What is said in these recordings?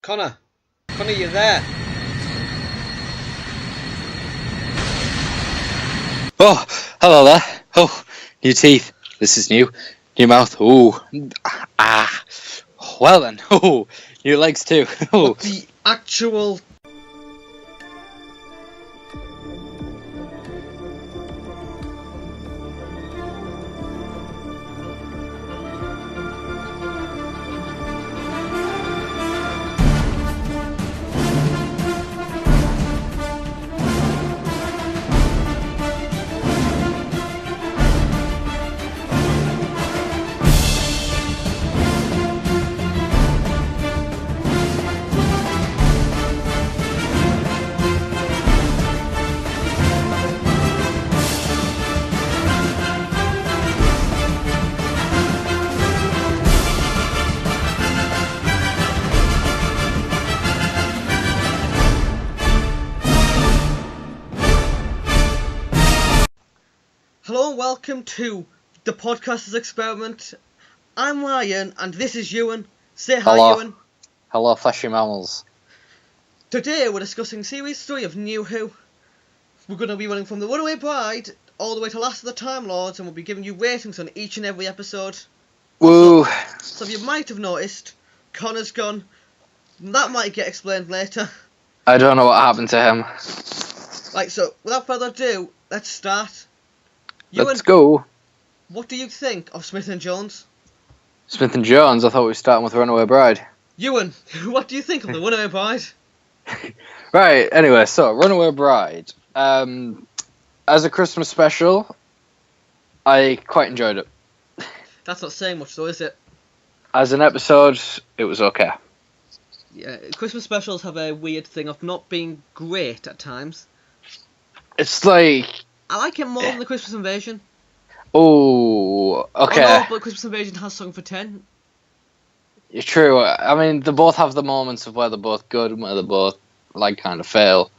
Connor, you there? Oh, hello there. Oh, new teeth. This is new. New mouth. Ooh. Ah. Well then. Oh, new legs too. Oh. What the actual... Hello and welcome to the Podcasters Experiment. I'm Ryan and this is Ewan. Say hi, Hello. Ewan. Hello, fleshy mammals. Today we're discussing Series 3 of NuWho. We're going to be running from the Runaway Bride all the way to Last of the Time Lords, and we'll be giving you ratings on each and every episode. Woo. So you might have noticed, Connor's gone. That might get explained later. I don't know what happened to him. Right, so without further ado, let's start. Let's go. What do you think of Smith and Jones? Smith and Jones. I thought we were starting with Runaway Bride. Ewan, what do you think of the Runaway Bride? Right. Anyway, so Runaway Bride. As a Christmas special, I quite enjoyed it. That's not saying much though, is it? As an episode, it was okay. Yeah, Christmas specials have a weird thing of not being great at times. It's like... I like it more than the Christmas Invasion. Oh, okay. Oh no, but Christmas Invasion has sung for 10. It's true. I mean, they both have the moments of where they're both good and where they both, like, kind of fail.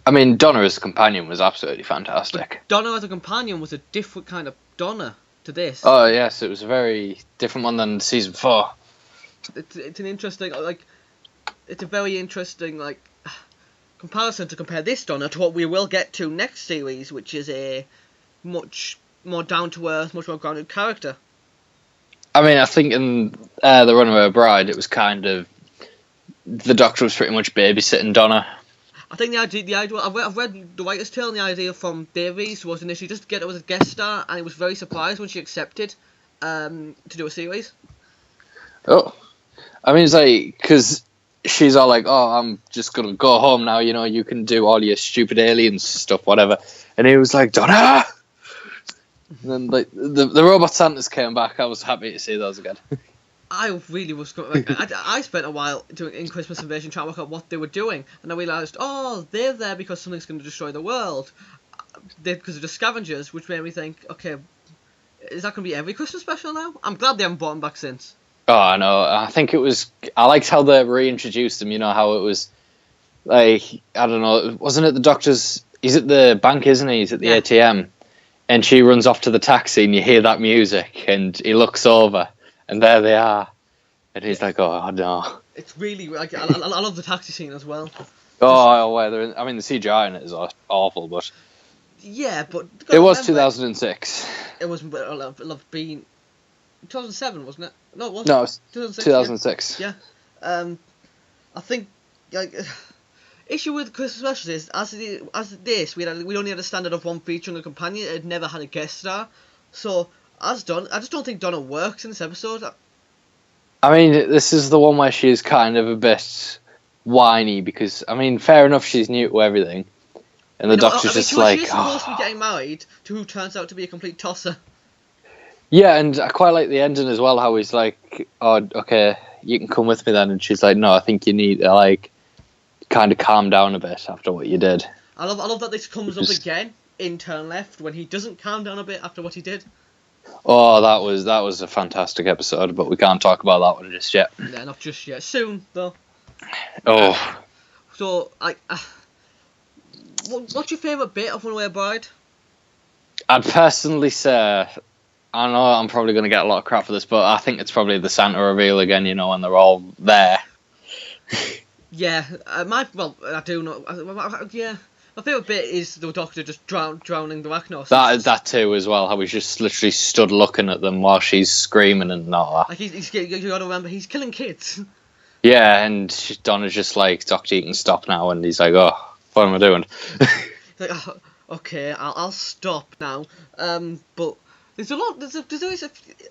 I mean, Donna as a companion was absolutely fantastic. But Donna as a companion was a different kind of Donna to this. Oh, yes, it was a very different one than season 4. It's an interesting, like, it's a very interesting, like, comparison to compare this Donna to what we will get to next series, which is a much more down-to-earth, much more grounded character. I mean, I think in The Runaway Bride, it was kind of... The Doctor was pretty much babysitting Donna. I think the idea I've read The Writer's Tale, and the idea from Davies was initially just to get her as a guest star, and he was very surprised when she accepted to do a series. Oh. I mean, it's like, because she's all like, oh, I'm just going to go home now, you know, you can do all your stupid aliens stuff, whatever. And he was like, Donna! And then, like, the Robot Santas came back. I was happy to see those again. I really was... Like, I spent a while in Christmas Invasion trying to work out what they were doing, and I realised, oh, they're there because something's going to destroy the world. They're because of the scavengers, which made me think, okay, is that going to be every Christmas special now? I'm glad they haven't brought them back since. Oh, I know. I think it was... I liked how they reintroduced them, you know, how it was... Like, I don't know, wasn't it the Doctor's... He's at the bank, isn't he? He's at the ATM. And she runs off to the taxi and you hear that music and he looks over and there they are. And he's like, oh, no. It's really... Like, I love the taxi scene as well. Oh, well, I mean, the CGI in it is awful, but... Yeah, but... It was 2006. It was... I love being... 2007, wasn't it? No, it wasn't. No, it was 2006. 2006. Yeah. I think... like. Issue with Christmas specials is, as this, we only had a standard of one feature and a companion. It never had a guest star. So, as Donna, I just don't think Donna works in this episode. I mean, this is the one where she is kind of a bit whiny because, I mean, fair enough, she's new to everything. And the Doctor's just like... She's supposed to be getting married to who turns out to be a complete tosser. Yeah, and I quite like the ending as well, how he's like, oh, okay, you can come with me then. And she's like, no, I think you need to, like... kind of calm down a bit after what you did. I love that this comes up again in Turn Left when he doesn't calm down a bit after what he did. Oh, that was a fantastic episode, but we can't talk about that one just yet. Yeah, not just yet. Soon though. Oh. So, what's your favourite bit of Runaway Bride? I'd personally say, I know I'm probably going to get a lot of crap for this, but I think it's probably the Santa reveal again. You know, when they're all there. Yeah, I do know. Yeah, my favourite bit is the Doctor just drowning the Rachnos. That too as well. How he's just literally stood looking at them while she's screaming and all that. Like you got to remember, he's killing kids. Yeah, and Donna's just like, Doctor, you can stop now, and he's like, oh, what am I doing? He's like, oh, okay, I'll stop now. But there's a lot. There's always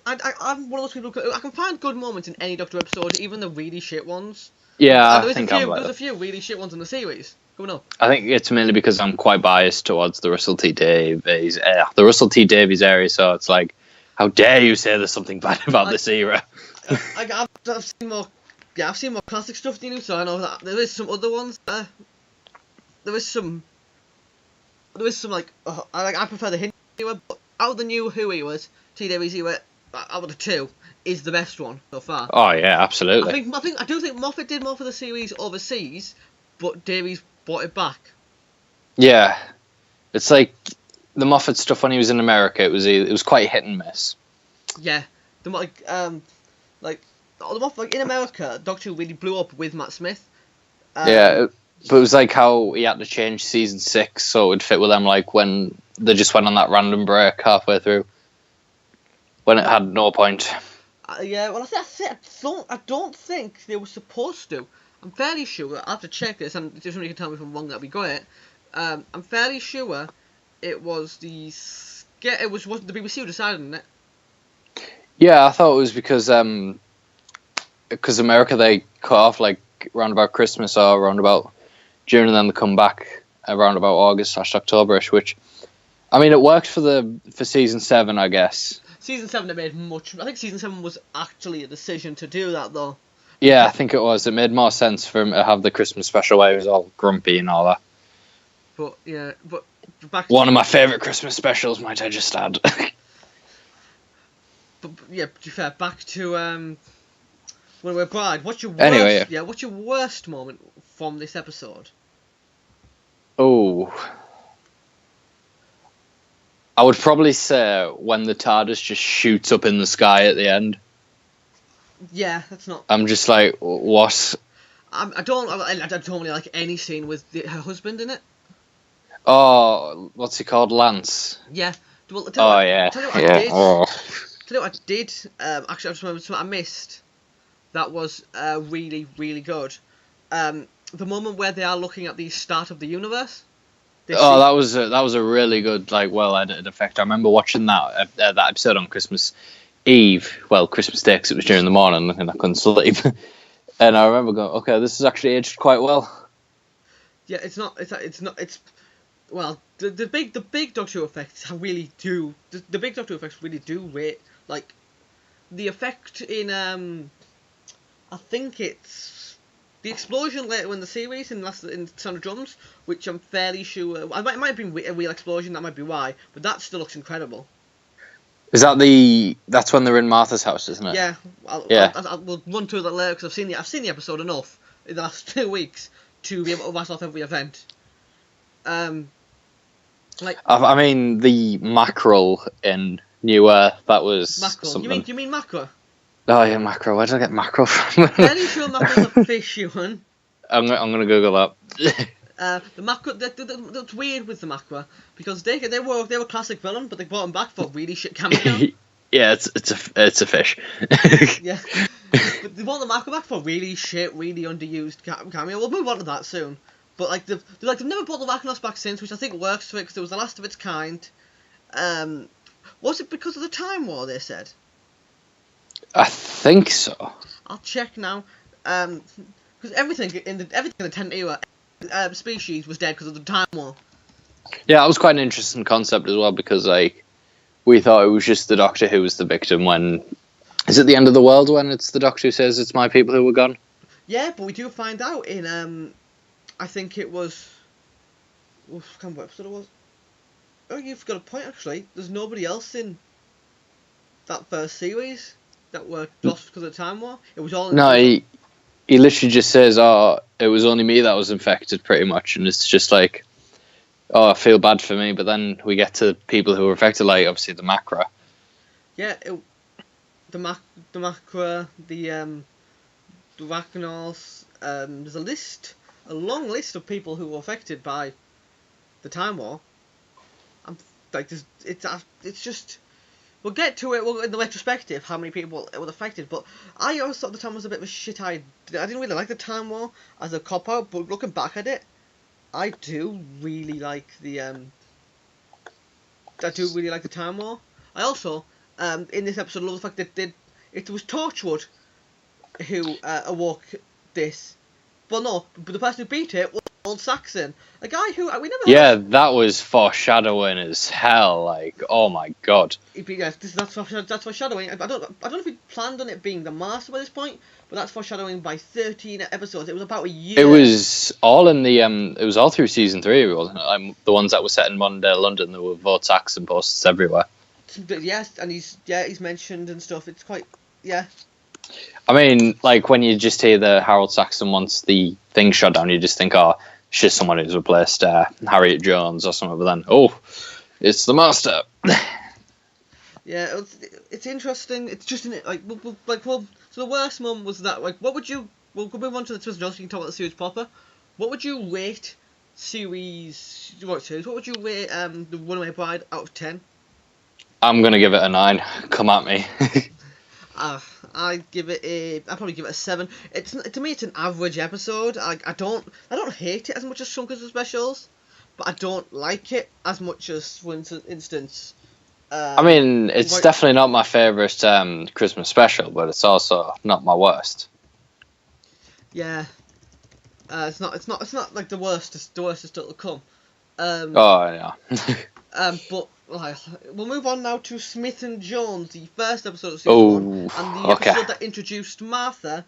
I'm one of those people. I can find good moments in any Doctor episode, even the really shit ones. Yeah, There's there's a few really shit ones in the series coming up. I think it's mainly because I'm quite biased towards the Russell T Davies area, so it's like, how dare you say there's something bad about this era? I've seen more. Yeah, I've seen more classic stuff than you, so I know that there is some other ones. There is some like I prefer the Hindu era, but out of the new Who eras, T Davies era, out of the two, is the best one so far. Oh yeah, absolutely. I do think Moffat did more for the series overseas, but Davies brought it back. Yeah, it's like the Moffat stuff when he was in America. It was quite hit and miss. Yeah, the Moffat in America, Doctor Who really blew up with Matt Smith. Yeah, but it was like how he had to change season 6 so it would fit with them. Like when they just went on that random break halfway through, when it had no point. Yeah, well, I don't think they were supposed to. I'm fairly sure. I have to check this, and if somebody can tell me if I'm wrong, that'd be great. I'm fairly sure it was the BBC who decided on it. Yeah, I thought it was because America, they cut off like around about Christmas or around about June, and then they come back around about August/October-ish. Which, I mean, it worked for season 7, I guess. Season 7 it made much. I think season 7 was actually a decision to do that, though. Yeah, I think it was. It made more sense for him to have the Christmas special where he was all grumpy and all that. But yeah, but back. One of my favourite Christmas specials, might I just add. But yeah, to be fair, back to Runaway Bride. What's your worst moment from this episode? Oh, I would probably say when the TARDIS just shoots up in the sky at the end. Yeah, that's not. I'm just like, what? I don't really like any scene with her husband in it. Oh, what's he called? Lance. Yeah. Well, Tell you what I did. Actually, I just remembered something I missed. That was really, really good. The moment where they are looking at the start of the universe. That was a really good, like, well edited effect. I remember watching that episode on Christmas Eve. Well, Christmas Day, because it was during the morning and I couldn't sleep. And I remember going, okay, this is actually aged quite well. Yeah, well, the big Doctor Who effects really do. The big Doctor Who effects really do rate, like, the effect in I think it's the explosion later in the series in Sound of Drums, which I'm fairly sure it might have been a real explosion. That might be why, but that still looks incredible. Is that's when they're in Martha's house, isn't it? Yeah. We'll run through that later because I've seen the episode enough in the last 2 weeks to be able to rattle off every event. Like, I mean, the mackerel in New Earth, that was mackerel. Something. You mean mackerel? Oh yeah, mackerel. Where did I get mackerel from? Fairly sure mackerel's a fish, Ewan. I'm gonna Google that. The mackerel. That's weird with the mackerel because they were classic villain, but they brought him back for really shit cameo. Yeah, it's a fish. Yeah, but they brought the mackerel back for really shit, really underused cameo. We'll move on to that soon. But like they've never brought the Rachnos back since, which I think works for it because it was the last of its kind. Was it because of the Time War? They said. I think so. I'll check now. Because everything in the 10th era, species was dead because of the Time War. Yeah, that was quite an interesting concept as well because like we thought it was just the Doctor who was the victim. When is it the end of the world when it's the Doctor who says it's my people who were gone? Yeah, but we do find out in I think it was. I can't remember what episode it was. Oh, you've got a point actually. There's nobody else in that first series that were lost because of the Time War. It was all. No, he literally just says, "Oh, it was only me that was infected," pretty much, and it's just like, "Oh, I feel bad for me." But then we get to people who were affected, like obviously the Macra. Yeah, the Macra, the Rachnos. there's a long list of people who were affected by the Time War. I'm like, it's just. We'll get to it in the retrospective, how many people it was affected, but I always thought the Time War was a bit of a shit idea. I didn't really like the Time War as a cop-out, but looking back at it, I do really like the Time War. I also, in this episode, love the fact that it was Torchwood who awoke this. But no, but the person who beat it was Old Saxon, a guy who we never. Yeah, that was foreshadowing as hell. Like, oh my god. That's foreshadowing. I don't know if he planned on it being the Master by this point, but that's foreshadowing by 13 episodes. It was about a year. It was all in the It was all through season 3, wasn't it? The ones that were set in modern day London. There were vote Saxon posters everywhere. Yes, and he's mentioned and stuff. It's quite I mean, like, when you just hear the Harold Saxon once the thing shut down, you just think, oh, it's just someone who's replaced Harriet Jones or something. But then, oh, it's the Master. Yeah, it's interesting. It's just in it, so the worst one was that, like, what would you? We'll move on to the Twisted Jones. You can talk about the series proper. What would you rate series? What would you rate the Runaway Bride out of 10? I'm gonna give it a 9. Come at me. I'd probably give it a 7. To me, it's an average episode. I don't hate it as much as some Christmas specials, but I don't like it as much as, for instance. I mean, it's definitely not my favourite Christmas special, but it's also not my worst. Yeah, it's not like the worst. The worst is still to come. Oh yeah. But we'll move on now to Smith and Jones, the first episode of season 1, and the episode that introduced Martha.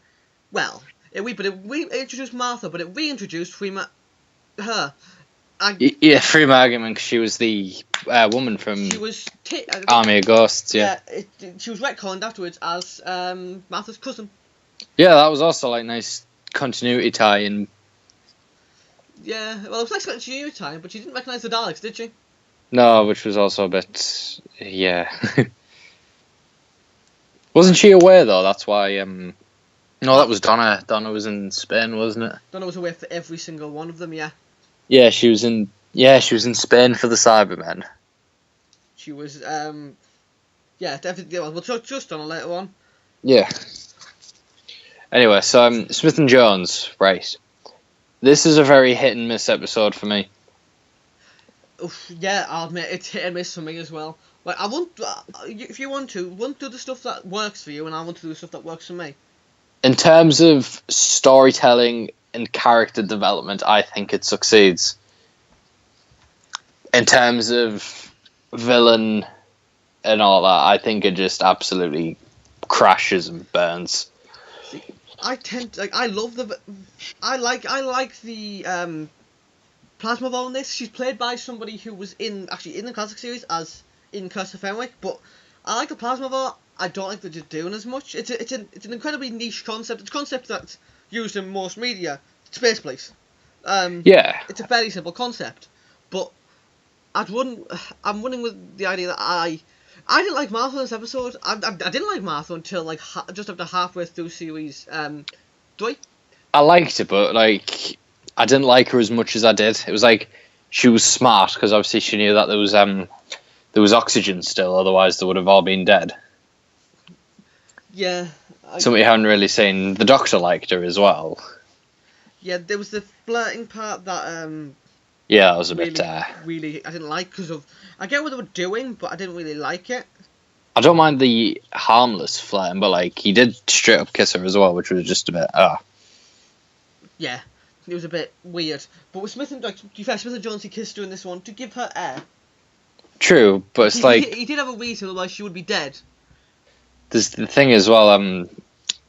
Well, it introduced Martha, but it reintroduced Freema. Freema Agyeman, because she was the woman from Army of Ghosts. Yeah. She was retconned afterwards as Martha's cousin. Yeah, that was also like nice continuity tie-in. Yeah, well, it was nice continuity tie-in, but she didn't recognise the Daleks, did she? No, which was also a bit, yeah. Wasn't she aware though? That's why. No, that was Donna. Donna was in Spain, wasn't it? Donna was aware for every single one of them. Yeah. Yeah, she was in. Yeah, she was in Spain for the Cybermen. She was. Yeah, definitely. We'll talk just Donna later on. Yeah. Anyway, so Smith and Jones, right? This is a very hit and miss episode for me. Yeah, I'll admit it's hit and miss for me as well. Like, I want, if you want to do the stuff that works for you, and I want to do the stuff that works for me. In terms of storytelling and character development, I think it succeeds. In terms of villain and all that, I think it just absolutely crashes and burns. See, I like the Plasma Ball in this. She's played by somebody who was in the classic series as in Curse of Fenwick, but I like the Plasma Ball. I don't like that they're doing as much. It's an incredibly niche concept. It's a concept that's used in most media. Space Police. Yeah. It's a fairly simple concept, but I'm running with the idea that I didn't like Martha in this episode. I didn't like Martha until like just after halfway through series 3. I liked it, but like I didn't like her as much as I did. It was like she was smart because obviously she knew that there was oxygen still, otherwise they would have all been dead. Yeah. Something you haven't really seen. The Doctor liked her as well. Yeah, there was the flirting part that yeah, that was a really, bit really I didn't like because of I get what they were doing, but I didn't really like it. I don't mind the harmless flirting, but like he did straight up kiss her as well, which was just a bit Yeah, it was a bit weird. But with Smith and Jones, he kissed her in this one to give her air. True, but it's he did have a reason, otherwise she would be dead. There's the thing as well,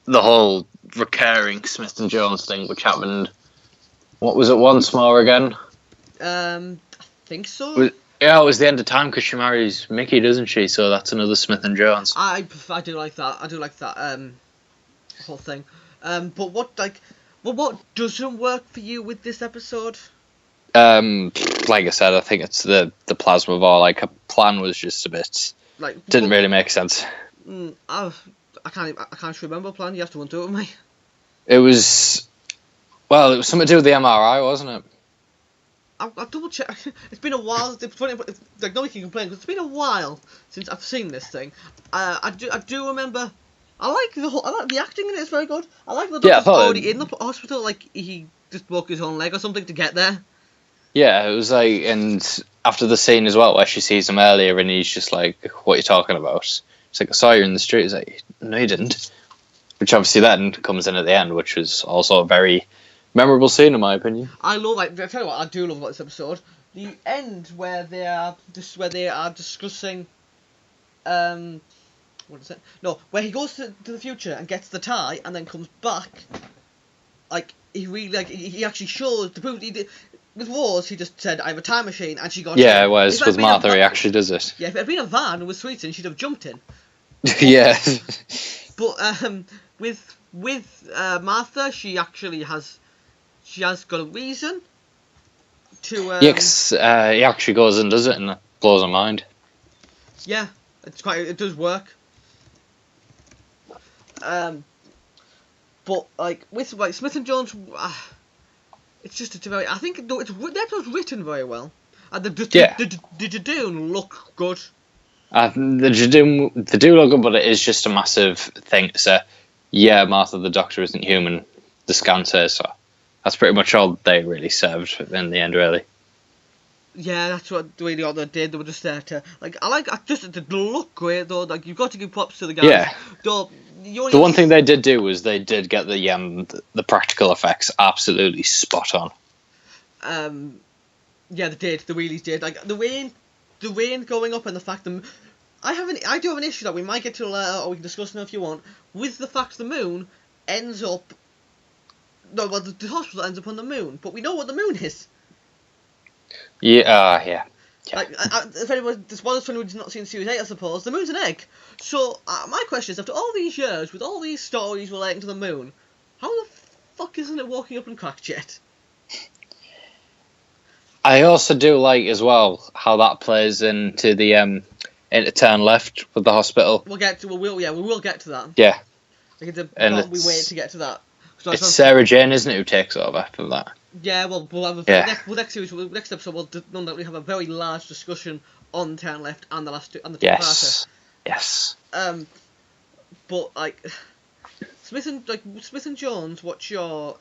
the whole recurring Smith and Jones thing, which happened. What was it once more again? I think so. Yeah, it was the end of time because she marries Mickey, doesn't she? So that's another Smith and Jones. I do like that. I do like that whole thing. But what doesn't work for you with this episode? Like I said, I think it's the plasma ball. Like her plan was just a bit didn't really make sense. I can't remember a plan. You have to run through it with me. It was Well, it was something to do with the MRI, wasn't it? I'll double check. It's been a while. It's funny, but like nobody can complain because it's been a while since I've seen this thing. I do remember. I like the acting in it. It's very good. I like the doctor's already in the hospital. Like he just broke his own leg or something to get there. Yeah, it was like, and after the scene as well, where she sees him earlier, and he's just like, "What are you talking about?" It's like, "I saw you in the street." He's like, "No, you didn't." Which obviously then comes in at the end, which was also a very memorable scene in my opinion. I love. I tell you what, I do love about this episode. The end where they are discussing. What is it? No, where he goes to the future and gets the tie, and then comes back. Like he really he actually shows the proof he did. With Wars, he just said, "I have a time machine," and she got. Yeah, whereas with Martha, he actually does it. Yeah, if it had been a van with sweets in, she'd have jumped in. Yeah. But with Martha, she actually has got a reason to. Yeah, 'cause he actually goes and does it, and it blows her mind. Yeah, it does work. But like with Smith and Jones, it's just very. I think the episode's written very well. And the Jadoon look good. They do look good, but it is just a massive thing to say. Yeah, Martha the Doctor isn't human. The scan says so. That's pretty much all they really served in the end, really. Yeah, that's what really all they did. They were just there to I look great though. Like you've got to give props to the guys. Yeah. Though, the one thing they did do was they did get the practical effects absolutely spot on. Yeah, they did. The wheelies did. Like the rain going up and the fact that I do have an issue that we might get to later, or we can discuss now if you want, with the fact the moon ends up. No, well, the hospital ends up on the moon, but we know what the moon is. Yeah, yeah. Like, if anyone, this was when we did not see in Series 8, I suppose, the moon's an egg. So, my question is, after all these years, with all these stories relating to the moon, how the fuck isn't it walking up and cracked yet? I also do like, as well, how that plays into the, into Turn Left with the hospital. We will get to that. Yeah. Like, we wait to get to that. So it's Sarah Jane, isn't it, who takes over for that? Yeah, well, next episode, we'll we have a very large discussion on Turn Left and the last two, and the two-parter. Yes. But like Smith and Jones, what's your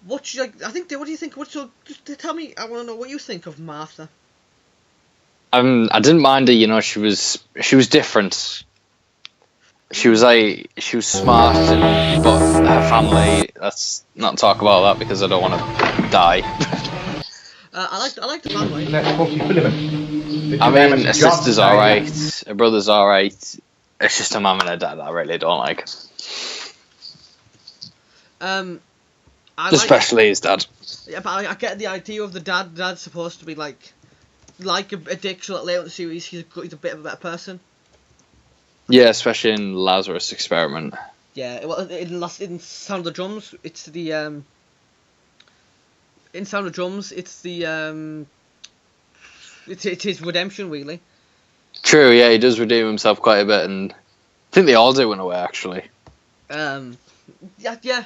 what do you think? Just tell me. I want to know what you think of Martha. I didn't mind her. You know, she was different. She was smart, but her family. Let's not talk about that because I don't want to die. I like the family. I mean, her sister's alright, her brother's alright. It's just her mum and her dad I really don't like. Especially his dad. Yeah, but I get the idea of the dad. The dad's supposed to be like a dick, so that later in the series he's a bit of a better person. Yeah, especially in Lazarus Experiment. Yeah, well, in Sound of the Drums, it's the in Sound of Drums, it's the it's his redemption, really. True, yeah, he does redeem himself quite a bit, and I think they all do in a way, actually. Yeah.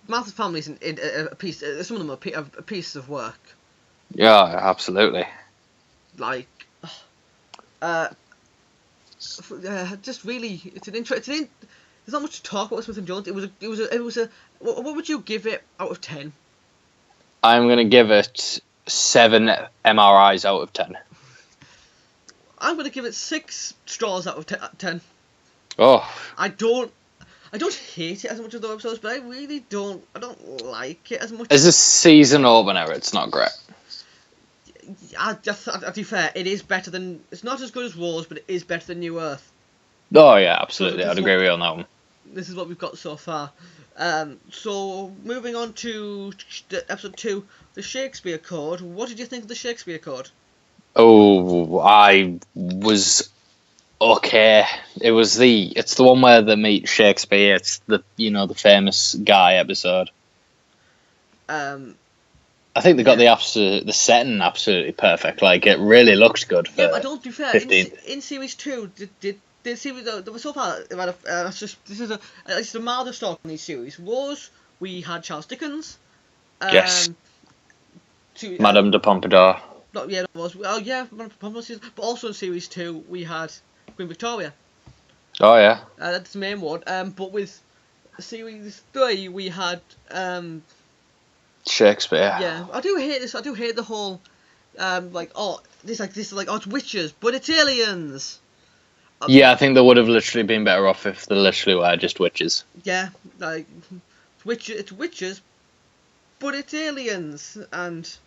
Martha's family's a piece. Some of them are a piece of work. Yeah, absolutely. Like, just really, it's an interesting. There's not much to talk about with Smith and Jones. It was a. What would you give it out of 10? I'm gonna give it 7 MRIs out of 10. I'm gonna give it 6 straws out of 10. Oh. I don't hate it as much as the episodes, but I really don't. I don't like it as much. As a season opener, it's not great. To be fair, it is better than. It's not as good as Wars, but it is better than New Earth. Oh yeah, absolutely. I'd agree with you on that one. This is what we've got so far. So moving on to episode 2, the Shakespeare Code. What did you think of the Shakespeare Code? Oh, I was okay. It's the one where they meet Shakespeare. It's the famous guy episode. I think they got the setting absolutely perfect. Like, it really looked good. For yeah, but I don't. To be fair, in series 2, did the series that was so far, that's just this is it's the mildest talk in these series. We had Charles Dickens. Yes. Madame de Pompadour. Not yeah, it was. Oh yeah, but also in series 2 we had Queen Victoria. Oh yeah. That's the main one. But with series 3 we had Shakespeare. Yeah, I do hate this. I do hate the whole it's witches, but it's aliens. Yeah, I think they would have literally been better off if they literally were just witches. Yeah, like it's witches, but it's aliens, and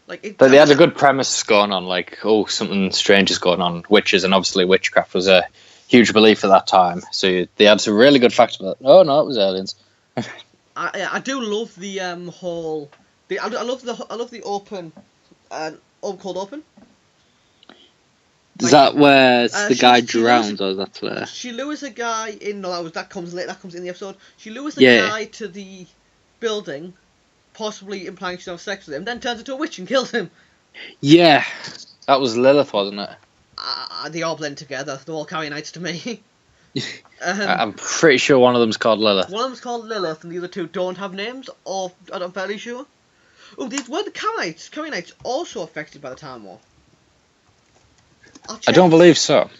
like But they had a good premise going on, like, oh, something strange is going on, witches, and obviously witchcraft was a huge belief at that time. So they had some really good facts about it. Oh no, it was aliens. I do love the whole. I love the open, cold open. Is that where the guy drowned, or that's where? She lures a guy in. No, that comes later. That comes in the episode. She lures the guy to the building, possibly implying she's having sex with him. Then turns into a witch and kills him. Yeah, that was Lilith, wasn't it? They all blend together. They're all Carrionites to me. I'm pretty sure one of them's called Lilith. One of them's called Lilith, and the other two don't have names, or I'm fairly sure. Oh, these were the Carrionites. Carrionites also affected by the Time War. I don't believe so.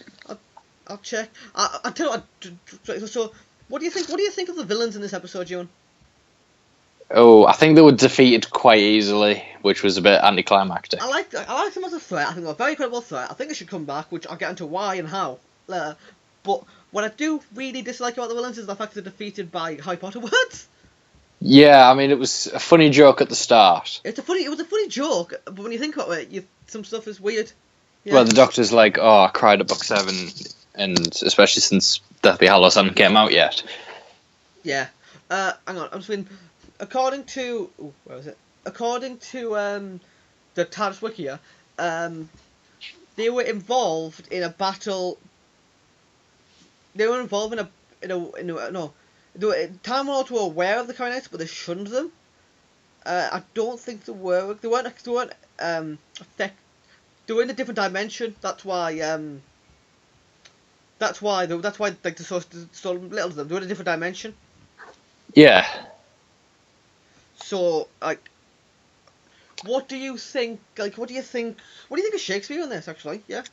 I'll check. I'll tell you. So, what do you think? What do you think of the villains in this episode, Ewan? Oh, I think they were defeated quite easily, which was a bit anticlimactic. I like them as a threat. I think they're a very credible threat. I think they should come back, which I'll get into why and how later. But what I do really dislike about the villains is the fact they're defeated by Harry Potter words. Yeah, I mean, it was a funny joke at the start. It was a funny joke, but when you think about it, some stuff is weird. Yeah. Well, the Doctor's like, oh, I cried at book 7, and especially since Deathly Hallows hadn't came out yet. Yeah. Hang on, I'm just reading. According to where was it? According to the TARDIS Wiki, they were involved in a battle. They were involved in no. Time Lords were aware of the Carrionites, but they shunned them. I don't think they were. They weren't. They were in a different dimension. That's why. That's why like the source so little of them. They were in a different dimension. Yeah. So like, what do you think? Like, what do you think of Shakespeare in this? Actually, yeah.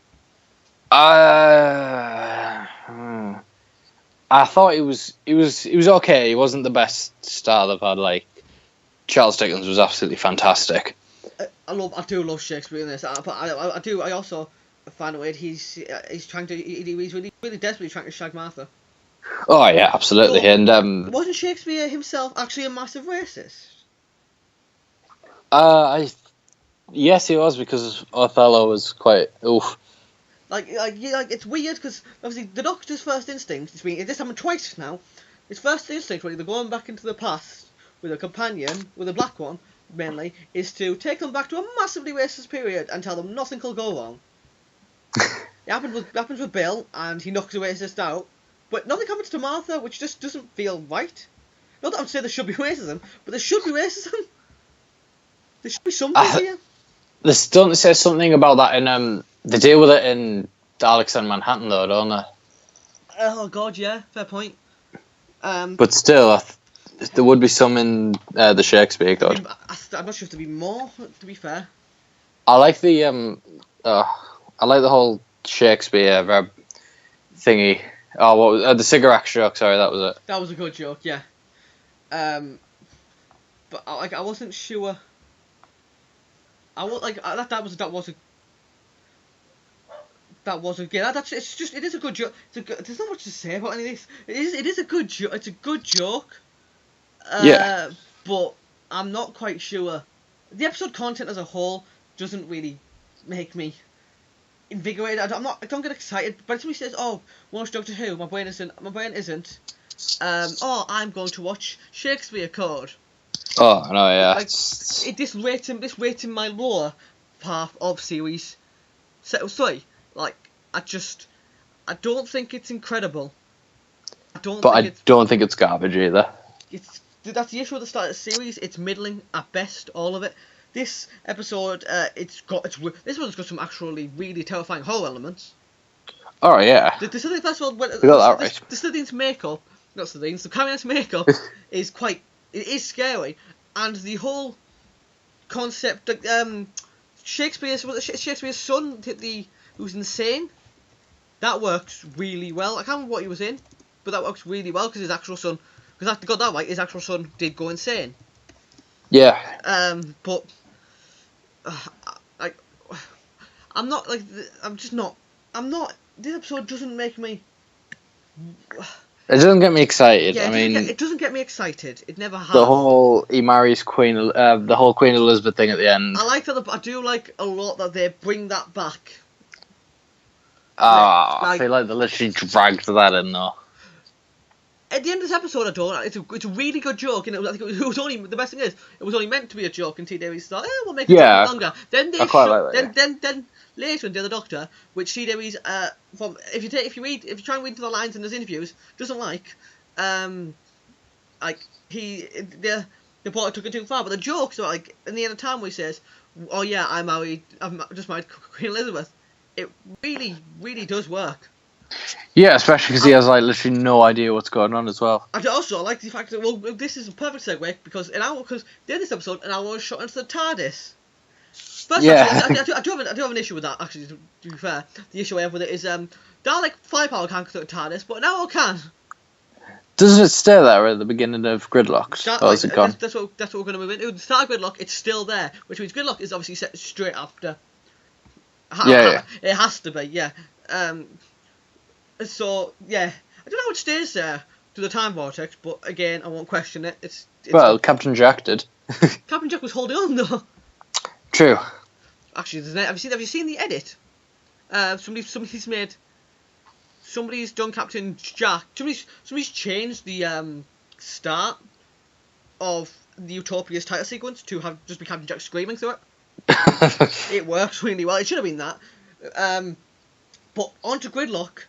I thought it was okay. He wasn't the best star they've had. Like, Charles Dickens was absolutely fantastic. I do love Shakespeare in this, but I also find it he's really desperately trying to shag Martha. Oh yeah, absolutely. So, and wasn't Shakespeare himself actually a massive racist? Yes, he was, because Othello was quite oof. Like it's weird because obviously the Doctor's first instinct is this happened twice now. His first instinct when they're going back into the past with a companion, with a black one mainly, is to take them back to a massively racist period and tell them nothing could go wrong. It happens with Bill, and he knocks the racist out, but nothing happens to Martha, which just doesn't feel right. Not that I would say there should be racism, but there should be racism. There should be something here. Don't they say something about that in they deal with it in Daleks and Manhattan though, don't they? Oh god, yeah, fair point. But still, there would be some in the Shakespeare God. I'm not sure if there'd be more. To be fair, I like the whole Shakespeare thingy. Oh, what was the cigarette joke? Sorry, that was it. That was a good joke, yeah. But I wasn't sure. It is a good joke. There's not much to say about any of this. It is a good joke. It's a good joke. Yeah. But I'm not quite sure. The episode content as a whole doesn't really make me invigorated. I don't get excited. By the time he says, "Oh, watch Doctor Who," my brain isn't. I'm going to watch Shakespeare Code. Oh no, yeah. Like, this rates in my lower half of series 3. Like, I don't think it's incredible. I don't think it's garbage either. That's the issue at the start of the series. It's middling at best, all of it. This episode, this one's got some actually really terrifying horror elements. Oh yeah, The Slytherin first of all, when, we got that right. the Slytherin's makeup, not Slytherin's, the Carrie Ann's makeup is quite, it is scary, and the whole concept, Shakespeare's son, who's insane, that works really well. I can't remember what he was in, but that works really well because his actual son, because after got that right, his actual son did go insane. Yeah. But like, I'm not like, I'm just not. I'm not. This episode doesn't make me. It doesn't get me excited. Yeah, I mean, it doesn't get me excited. It never has. The whole he marries the whole Queen Elizabeth thing at the end. I like that. I do like a lot that they bring that back. I feel like they literally dragged that in though. At the end of this episode, I don't. It's a really good joke, and it was only, the best thing is it was only meant to be a joke. And T. Davies thought, we'll make it longer. Then they then later in the Doctor, which T. Davies if you try and read into the lines in his interviews, doesn't like they took it too far. But the jokes are like in the end of time where he says, "Oh yeah, I've just married Queen Elizabeth." It really, really does work. Yeah, especially because he has like literally no idea what's going on as well. I also like the fact that this is a perfect segue because in this episode an hour was shot into the TARDIS. First, actually, I do have an issue with that. Actually, to be fair, the issue I have with it is Dalek firepower can't go to the TARDIS, but an hour can. Doesn't it stay there at the beginning of Gridlock? Or is it gone? That's what we're going to move into. The start of Gridlock, it's still there, which means Gridlock is obviously set straight after. Yeah. It has to be, yeah. So yeah, I don't know how it stays there to the time vortex, but again, I won't question it. It's well, Captain Jack did. Captain Jack was holding on though. True. Actually, have you seen the edit? Somebody's done Captain Jack. Somebody's changed the start of the Utopia's title sequence to have just be Captain Jack screaming through it. It works really well. It should have been that. But onto Gridlock.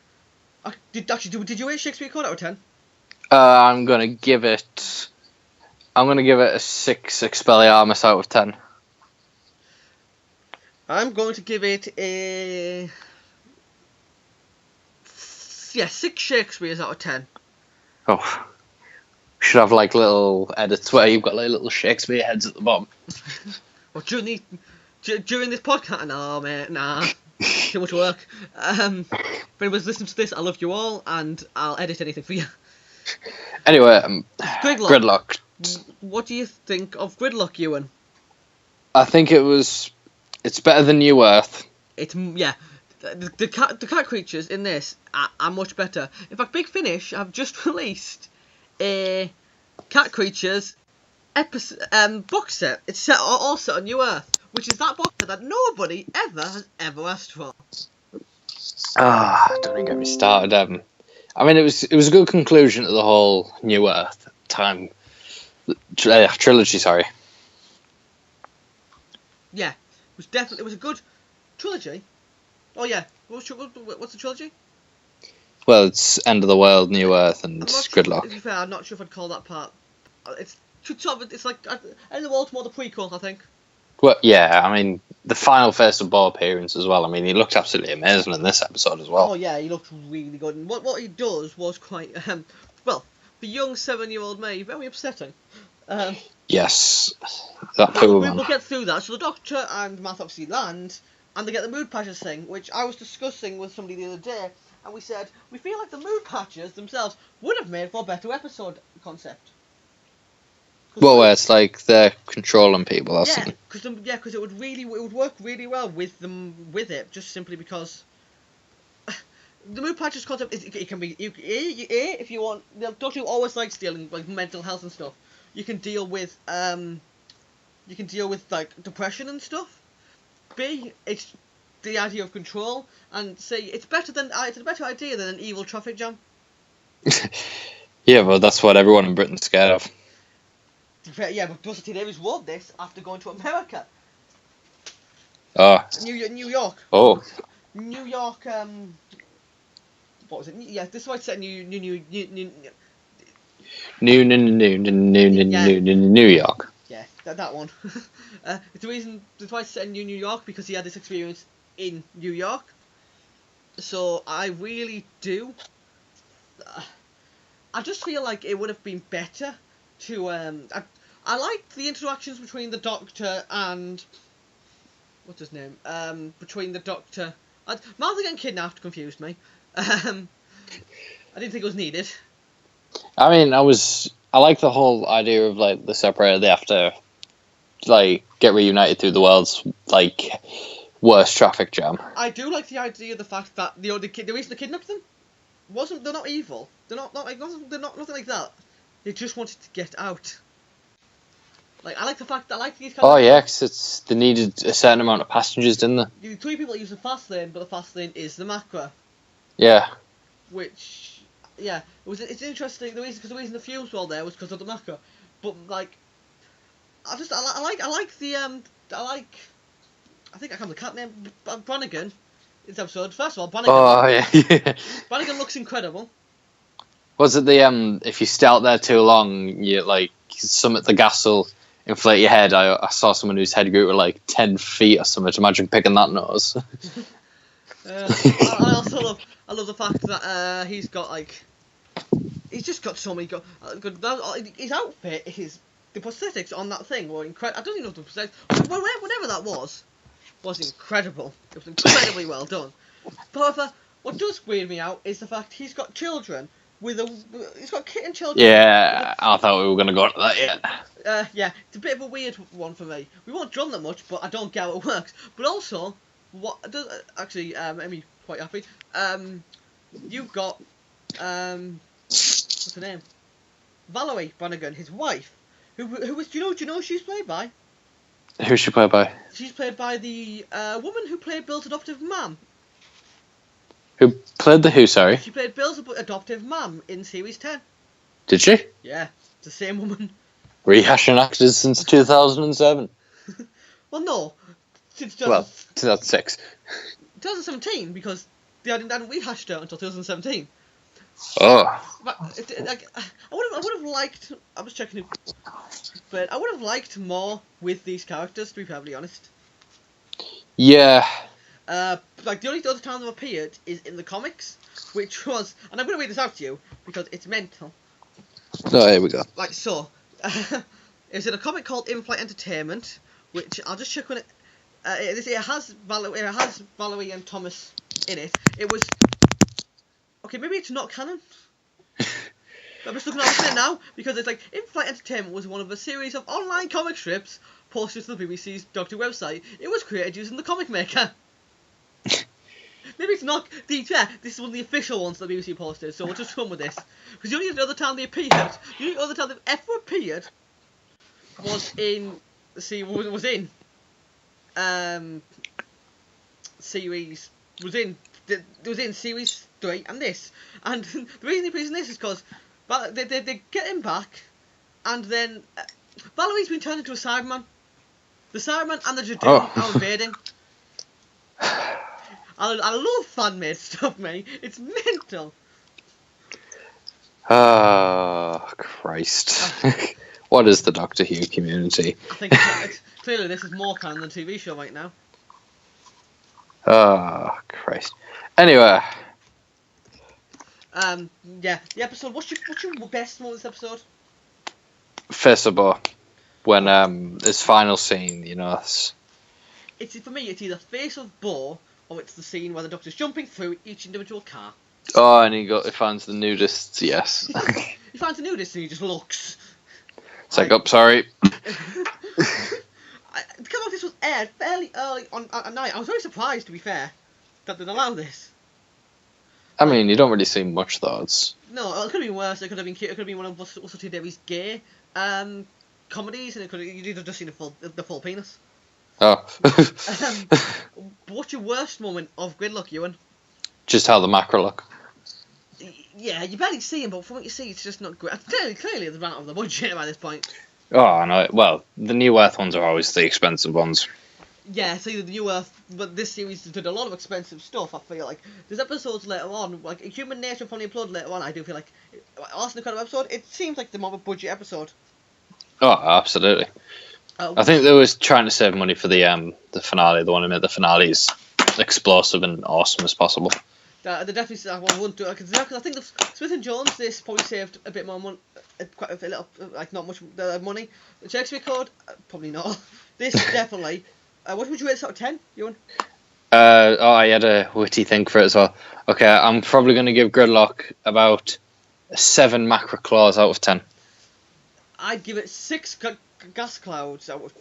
Did you rate Shakespeare Code out of 10? I'm gonna give it a 6 Expelliarmus out of 10. I'm going to give it a 6 Shakespeares out of 10. Oh, we should have like little edits where you've got like little Shakespeare heads at the bottom. Well, during this podcast, no mate, nah, too much work. If anyone's listening to this, I love you all, and I'll edit anything for you. Anyway, Gridlock. What do you think of Gridlock, Ewan? I think it's better than New Earth. The cat creatures in this are much better. In fact, Big Finish have just released a cat creatures box set. It's all set on New Earth, which is that box set that nobody has ever asked for. Don't even get me started. I mean, it was a good conclusion to the whole New Earth time trilogy. Sorry. Yeah, it was a good trilogy. Oh yeah, what's the trilogy? Well, it's End of the World, New Earth, and Gridlock. To be fair, I'm not sure if I'd call that part. It's like End of the World's more the prequel, I think. Well, yeah, I mean, the final First of All appearance as well. I mean, he looked absolutely amazing in this episode as well. Oh yeah, he looked really good. And what he does was quite well, the young 7-year-old May, very upsetting. Yes, that poor man. We'll get through that. So the Doctor and Matt obviously land, and they get the mood patches thing, which I was discussing with somebody the other day, and we said we feel like the mood patches themselves would have made for a better episode concept. Well, where it's like they're controlling people or something. Because it would work really well with it, just simply because the mood patches concept it can be if you want. The Doctor Who always likes dealing like mental health and stuff. You can deal with like depression and stuff. B, it's the idea of control, and C, it's a better idea than an evil traffic jam. Yeah, well, that's what everyone in Britain's scared of. Yeah, but Russell T Davies wrote this after going to America. Oh. New York. Oh. New York. What was it? Yeah, this is why it's set in New York. Yeah, that one. It's the reason that's why it's set in New York, because he had this experience in New York. So I really do. I just feel like it would have been better to. I liked the interactions between the Doctor and what's his name? Between the Doctor. Martha getting kidnapped confused me. I didn't think it was needed. I mean, I like the whole idea of like the separator. They have to like get reunited through the world's like worst traffic jam. I do like the idea of the fact that the reason they kidnapped them they're not evil. They're not nothing like that. They just wanted to get out. Like I like the fact that I like these kind of... yeah, because they needed a certain amount of passengers, didn't they? You need 3 people that use the fast lane, but the fast lane is the macro. Yeah. Which, yeah, it's interesting. The reason the fumes were all there was because of the macro. But like, I think I can't remember the cat name. Brannigan. This episode. First of all, Brannigan. Oh yeah. Brannigan looks incredible. Was it the if you stay out there too long, you like summit the gas will inflate your head? I saw someone whose head grew to like 10 feet or something. Imagine picking that nose. I love the fact that he's just got so many good. His outfit, the prosthetics on that thing were incredible. I don't even know if the prosthetics, whatever that was incredible. It was incredibly well done. But however, what does weird me out is the fact he's got children he's got kitten children. Yeah, I thought we were going to go to that yet. Yeah, it's a bit of a weird one for me. We won't drum that much, but I don't get how it works. But also, what does actually made me quite happy. You've got what's her name? Valerie Brannigan, his wife, who was do you know who she's played by? Who's she played by? She's played by the woman who played Bill's adoptive mum. Who played the who? Sorry. She played Bill's adoptive mum in series 10. Did she? Yeah, it's the same woman. Rehashing actors since 2007. Well, no. Since 2006. 2017, because they hadn't rehashed her until 2017. Oh. But I would have liked. I was checking it, but I would have liked more with these characters. To be perfectly honest. Yeah. Like the only other time they've appeared is in the comics, which was, and I'm going to read this out to you because it's mental. Oh, here we go. Like so, it's in a comic called In-Flight Entertainment, which I'll just check on it. It has Valerie and Thomas in it. It was okay. Maybe it's not canon. I'm just looking at it now because it's like In-Flight Entertainment was one of a series of online comic strips posted to the BBC's Doctor Who website. It was created using the Comic Maker. Maybe it's not. This is one of the official ones that the BBC posted, so we'll just run with this. Because the only other time they appeared, the only other time they've ever appeared was in series series 3 and this. And the reason they appears in this is because they get him back, and then Valerie's been turned into a Cyberman. The Cyberman and the Jadoo are invading. I love fan-made stuff, mate. It's mental. Oh, Christ. What is the Doctor Who community? I think clearly this is more canon than TV show right now. Oh, Christ. Anyway. Yeah, the episode. What's your best moment of this episode? First of all, when this final scene, you know, it's for me. It's either Face of Bo or it's the scene where the Doctor's jumping through each individual car. Oh, and he finds the nudists. Yes. He finds the nudists and he just looks. It's like, sorry. This was aired fairly early on at night. I was very surprised, to be fair, that they'd allow this. I mean, you don't really see much thoughts. No, it could have been worse. It could have been cute. It could have been one of Russell T Davies' gay comedies, and you'd have just seen the full penis. Oh. What's your worst moment of Gridlock, Ewan? Just how the macro look. Yeah, you barely see him, but from what you see, it's just not great. Clearly, they've run out of the budget by this point. Oh, I know. Well, the New Earth ones are always the expensive ones. Yeah, see, the New Earth, but this series did a lot of expensive stuff, I feel like. There's episodes later on, like Human Nature from the Blood later on, I do feel like, Arsenal kind of episode, it seems like the more of a budget episode. Oh, absolutely. I think they was trying to save money for the finale. They want to make the finale as explosive and awesome as possible. They definitely won't do it because I think Smith and Jones this probably saved a bit more money, quite a little, like not much money. The Shakespeare Code, probably not. This definitely. What would you rate this out of 10, Ewan? I had a witty thing for it as well. Okay, I'm probably going to give Gridlock about 7 macro claws out of 10. I'd give it 6 gas clouds out of.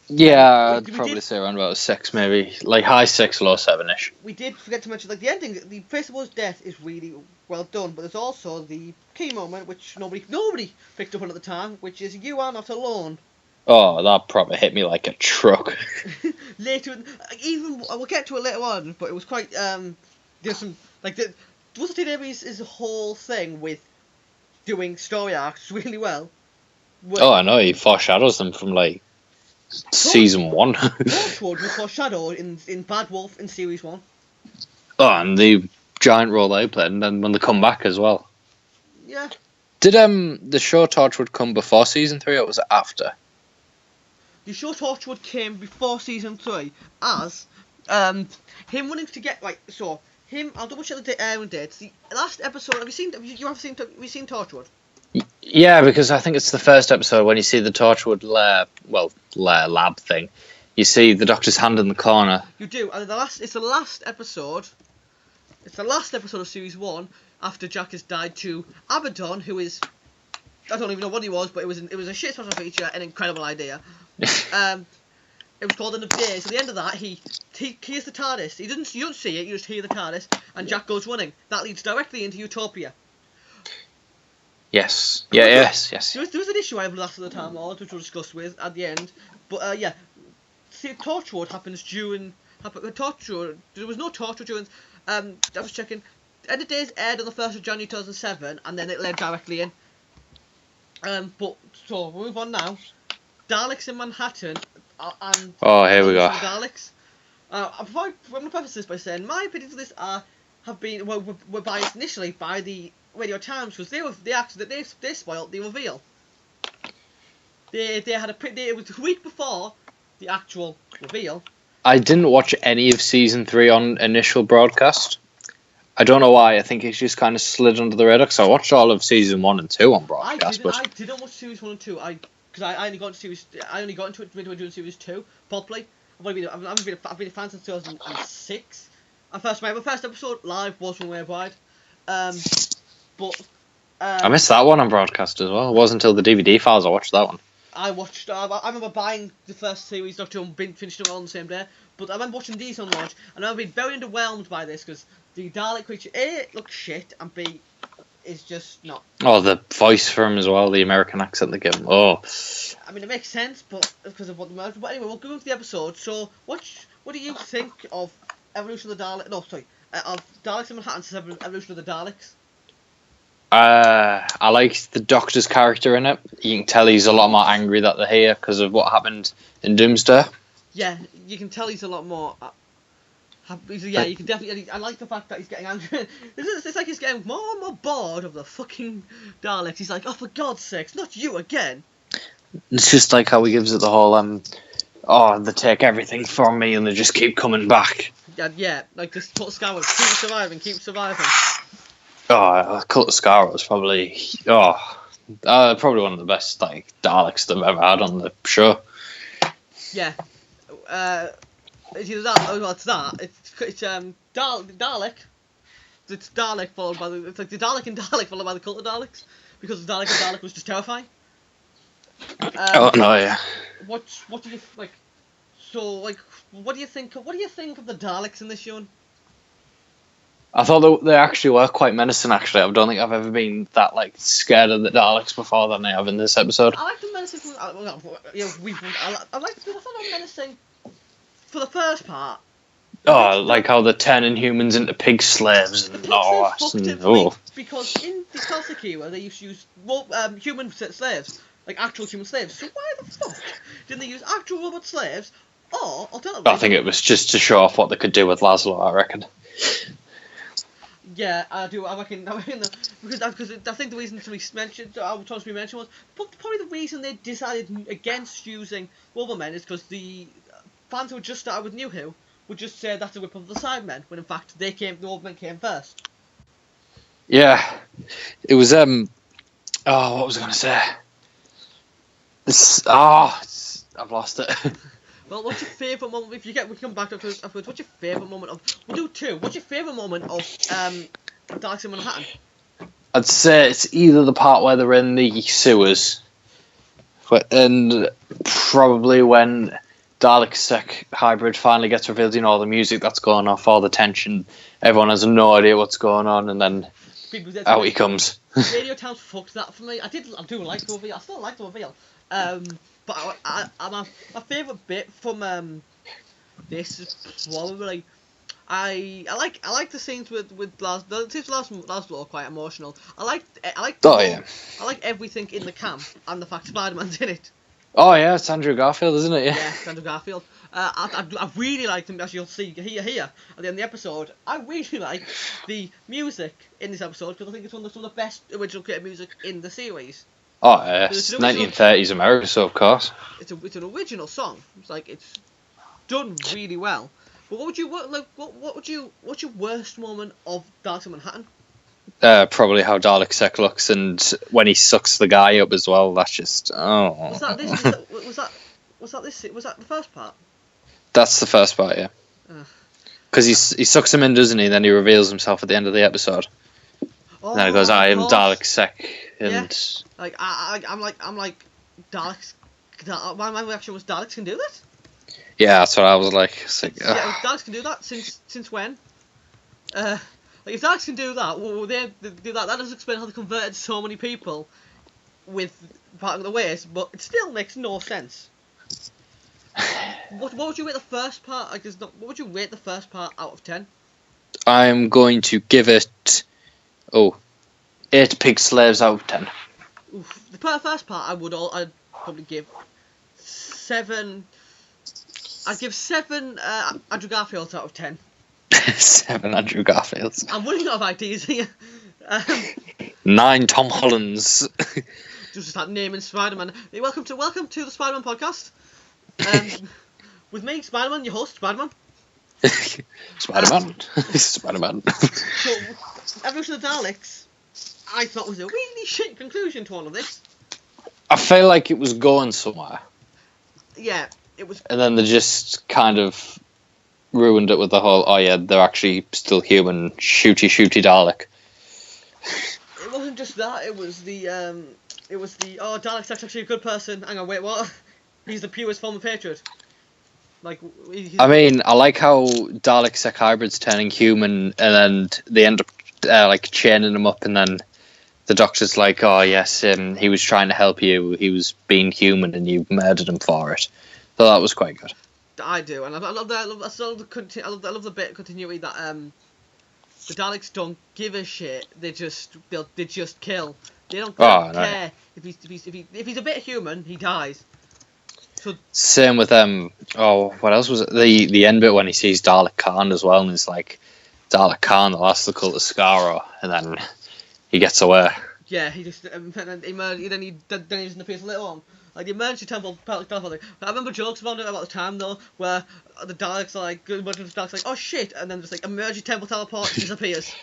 Yeah, I'd probably say around about a 6, maybe like high 6, low 7-ish. We did forget to mention like the ending. The Principal's death is really well done, but there's also the key moment which nobody picked up on at the time, which is Ewan not alone. Oh, that probably hit me like a truck. Later, even we'll get to it later on, but it was quite there's some like wasn't it his whole thing with doing story arcs really well. Oh, I know, he foreshadows them from like season 1. Torchwood was foreshadowed in Bad Wolf in series 1. Oh, and the giant role they played, and then when they come back as well. Yeah. Did the show Torchwood come before season 3 or was it after? The show Torchwood came before season 3 as him wanting to get I'll double check the airing dates. The last episode, have you seen Torchwood? Yeah, because I think it's the first episode when you see the Torchwood lair lab thing. You see the Doctor's hand in the corner. You do, and it's the last episode. It's the last episode of series 1 after Jack has died to Abaddon, who is, I don't even know what he was, but it was a shit special feature, an incredible idea. It was called End of Days. At the end of that, he hears the TARDIS. You don't see it, you just hear the TARDIS, and Jack goes running. That leads directly into Utopia. Yes. Yes. There was an issue I have with Last of the Time Lords, which we'll discuss with at the end. But see, Torchwood happens during. Torchwood. There was no Torchwood during. I was checking. End of Days aired on the 1st of January 2007, and then it led directly in. But so we'll move on now. Daleks in Manhattan. And here we go. Daleks. I'm going to preface this by saying my opinions of this were biased initially by the Radio Times because they spoiled the reveal. They had it was a week before the actual reveal. I didn't watch any of season 3 on initial broadcast. I don't know why. I think it's just kind of slid under the radar because I watched all of season 1 and 2 on broadcast. I didn't watch series 1 and 2. Because I only got into it midway during series 2 properly. I've been a fan since 2006. My first episode live was Runaway Bride. But I missed that one on broadcast as well. It wasn't until the DVD files I watched that one. I remember buying the first series Doctor Who and finishing it all on the same day. But I remember watching these on launch, and I've been very underwhelmed by this because the Dalek creature A looks shit and B is just not. Oh, the voice for him as well, the American accent they give him. Oh. I mean, it makes sense, but because of what the American. But anyway, we'll go into the episode. So, what do you think of Evolution of the Daleks? No, sorry, of Daleks in Manhattan to Evolution of the Daleks. I like the Doctor's character in it. You can tell he's a lot more angry that they're here because of what happened in Doomsday. Yeah, you can tell he's a lot more. Yeah, you can definitely. I like the fact that he's getting angry. It's like he's getting more and more bored of the fucking Daleks. He's like, oh, for God's sakes, not you again. It's just like how he gives it the whole, they take everything from me and they just keep coming back. Yeah, like this Cult of Scarrow, keep surviving. Oh, Cult of Scarrow is probably, probably one of the best Daleks they've ever had on the show. Yeah. It's either that, it's that. It's Dalek. It's Dalek followed by it's like the Dalek and Dalek followed by the Cult of Daleks because the Dalek and Dalek was just terrifying. Yeah. What do you like? So what do you think? What do you think of the Daleks in this show? I thought they actually were quite menacing. Actually, I don't think I've ever been that scared of the Daleks before than I have in this episode. I like the menacing. I thought they were menacing for the first part. Oh, like how they're turning humans into pig slaves and all that. Because in the classic era, they used to use human slaves, like actual human slaves. So why the fuck didn't they use actual robot slaves? Or alternatively, I think it was just to show off what they could do with Laszlo. I reckon. Yeah, I do. I reckon because I think the reason to be mentioned was probably the reason they decided against using Wolvermen is because the fans who had just started with NuWho would just say that's a whip of the Cybermen, when in fact the Overmen came first. Yeah, it was what was I going to say? I've lost it. Well, what's your favourite moment? We can come back to it afterwards. What's your favourite moment of? We'll do two. What's your favourite moment of Daleks in Manhattan? I'd say it's either the part where they're in the sewers, and probably when Dalek Sec hybrid finally gets revealed. You know, all the music that's going off, all the tension. Everyone has no idea what's going on, and then out he comes. Radio Times fucked that for me. I do like the reveal. I still like the reveal. But my favourite bit from this is probably I like the scenes with Lars. The scenes with Lars were quite emotional. I like everything in the camp and the fact Spider-Man's in it. Oh yeah, it's Andrew Garfield, isn't it? Yeah, it's Andrew Garfield. I really liked him, as you'll see here at the end of the episode. I really like the music in this episode because I think it's some of the best original creative music in the series. Oh yeah, it's 1930s America, so of course. It's an original song. It's done really well. But what's your worst moment of Daleks in Manhattan? Probably how Dalek Sec looks, and when he sucks the guy up as well. That's just Was that the first part? That's the first part, yeah. Because he sucks him in, doesn't he? Then he reveals himself at the end of the episode. And then he goes, "I am Dalek Sec," and I'm like Daleks. My reaction was, Daleks can do that. Yeah, that's what I was like. Daleks can do that since when? If Daleks can do that, well, they do that. That doesn't explain how they converted so many people with part of the ways, but it still makes no sense. What would you rate the first part? What would you rate the first part out of 10? I'm going to give it 8 pig slaves out of 10. Oof. The first part I'd probably give 7. I'd give 7 Andrew Garfields out of 10. 7 Andrew Garfields. I'm running out of ideas here. 9 Tom Hollands. Just start naming Spider-Man. Hey, welcome to the Spider-Man podcast. With me, Spider-Man, your host, Spider-Man. Spider-Man. Spider-Man. So, Evolution of the Daleks, I thought was a really shit conclusion to all of this. I feel like it was going somewhere. Yeah, it was. And then they just kind of ruined it with the whole, they're actually still human, shooty Dalek. It wasn't just that, it was the Dalek's actually a good person. Hang on, wait, what? He's the purest form of hatred. I like how Dalek Sec hybrid's turning human, and then they end up chaining him up, and then the Doctor's like, "Oh yes, he was trying to help you. He was being human, and you murdered him for it." So that was quite good. I do, and I love that. I love the bit of continuity that the Daleks don't give a shit. They just kill. They don't care. No. If he's a bit human, he dies. So, same with what else was it? The end bit when he sees Dalek Khan as well, and it's like Dalek Khan, the last of the cult of Skaro, and then he gets away. Yeah, he just then he doesn't appear later on. Like the emergency temple telephone. I remember jokes about it about the time though, where the Daleks oh shit, and then just like emergency temple teleport disappears.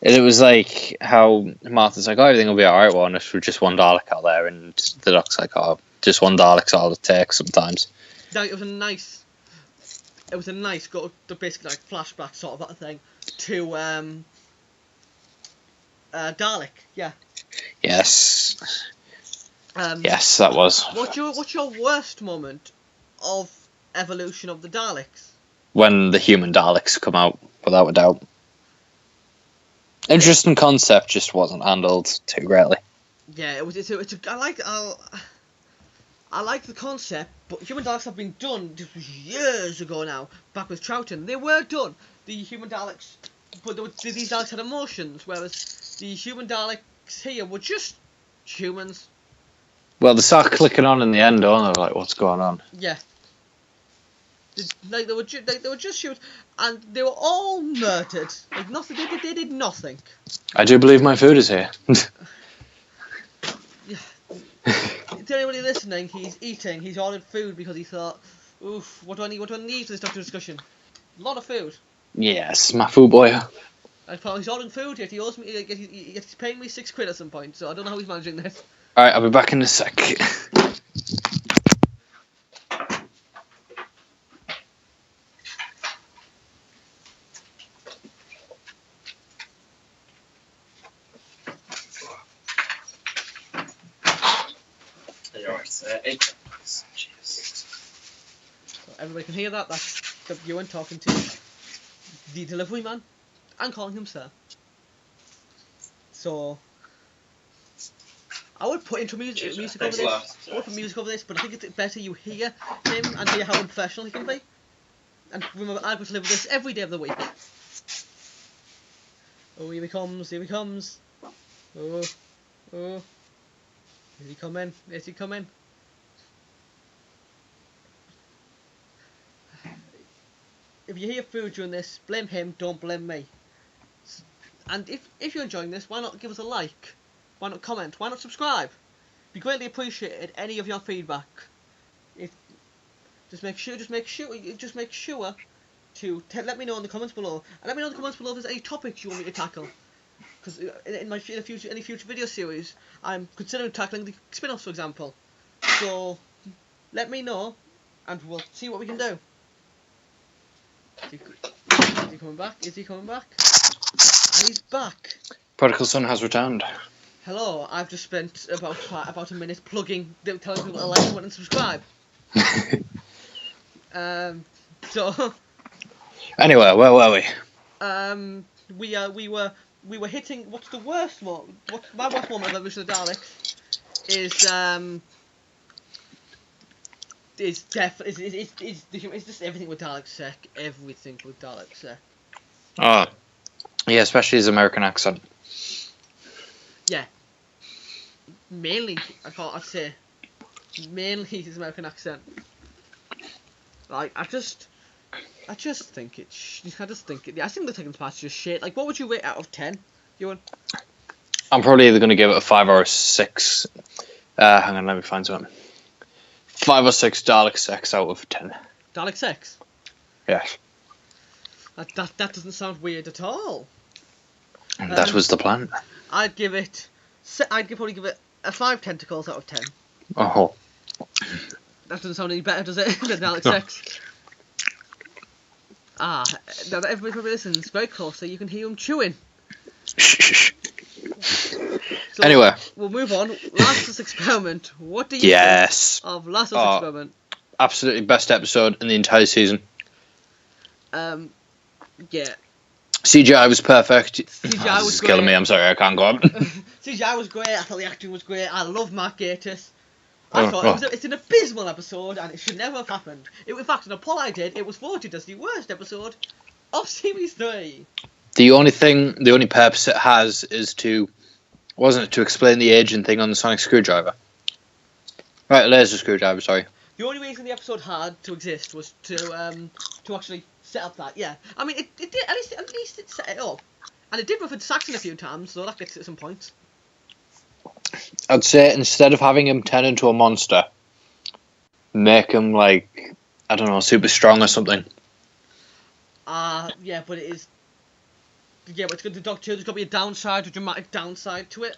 And it was like how Martha's like, everything will be alright, well, if there's just one Dalek out there, and the Doc's like, just one Dalek's all it takes sometimes. Like, it was a nice basically like flashback sort of thing to Dalek, yeah. Yes. Yes, that was. What's your worst moment of Evolution of the Daleks? When the human Daleks come out, without a doubt. Interesting concept, just wasn't handled too greatly. Yeah, I like the concept, but human Daleks have been done. This was years ago now, back with Troughton. They were done. The human Daleks, but these Daleks had emotions, whereas the human Daleks here were just humans. Well, they start clicking on in the end, don't they? Like, what's going on? Yeah. They were just humans, and they were all murdered. Like nothing. They did nothing. I do believe my food is here. Yeah. To anybody listening, he's eating. He's ordered food because he thought Oof, what do I need? What do I need for this doctor discussion? A lot of food. Yes, my food boy. He's ordering food yet. He owes me. He's paying me £6 at some point. So I don't know how he's managing this. All right, I'll be back in a sec. So everybody can hear that. That's Ewan talking to the delivery man and calling him sir. So I would put intro music over this. I would put music over this, but I think it's better you hear him and hear how unprofessional he can be. And remember, I've got to live with this every day of the week. Oh, here he comes, here he comes. Oh, oh. Is he coming? Is he coming? If you hear food during this, blame him, don't blame me. And if you're enjoying this, why not give us a like? Why not comment? Why not subscribe? Be greatly appreciated any of your feedback. Just make sure to let me know in the comments below, and let me know in the comments below if there's any topics you want me to tackle. Because in any future video series, I'm considering tackling the spin-offs, for example. So let me know, and we'll see what we can do. Is he coming back? Is he coming back? And he's back. Prodigal son has returned. Hello, I've just spent about a minute telling people to like, comment, and subscribe. So. Anyway, where were we? We were hitting. What's the worst moment? My worst moment of Revolution of the Daleks is just everything with Dalek Sec. Everything with Dalek Sec. Oh, yeah, especially his American accent. Yeah. Mainly, I'd say, mainly his American accent. Like, I just think it's. I think the second part's just shit. Like, what would you rate out of 10, Ewan? I'm probably either going to give it a 5 or a 6. Hang on, let me find something. 5 or 6 Dalek Sex out of 10. Dalek Sex? Yes. That doesn't sound weird at all. That was the plan. I'd probably give it a 5 tentacles out of 10. Oh. That doesn't sound any better, does it? Than Dalek Sex. Now that everybody probably listens very closely, you can hear him chewing. So anyway, we'll move on. Last Experiment. What do you think of Last Experiment? Absolutely best episode in the entire season. Yeah. CGI was perfect. CGI was killing me. I'm sorry, I can't go on. CGI was great. I thought the acting was great. I love Mark Gatiss. I thought it's an abysmal episode and it should never have happened. In fact, in a poll I did, it was voted as the worst episode of Series 3. The only purpose it has is wasn't it to explain the aging thing on the sonic screwdriver? Right, laser screwdriver, sorry. The only reason the episode had to exist was to actually set up that, yeah. I mean, it did, at least it set it up. And it did refer to Saxon a few times, so that gets it some points. I'd say instead of having him turn into a monster, make him like, I don't know, super strong or something. Yeah, but it is. Yeah, but it's good. The Doctor 2, there's got to be a dramatic downside to it,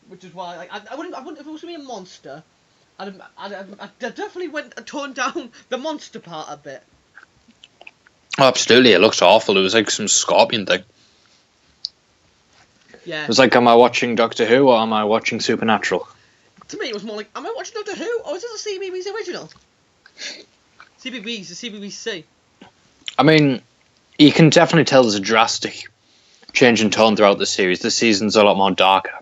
which is why I wouldn't. If it was to be a monster, I'd definitely toned down the monster part a bit. Oh, absolutely, it looks awful. It was like some scorpion thing. Yeah. It was like, am I watching Doctor Who or am I watching Supernatural? To me, it was more like, am I watching Doctor Who or is this a CBBC original? CBBC. I mean, you can definitely tell there's a drastic change in tone throughout the series. This season's a lot more darker.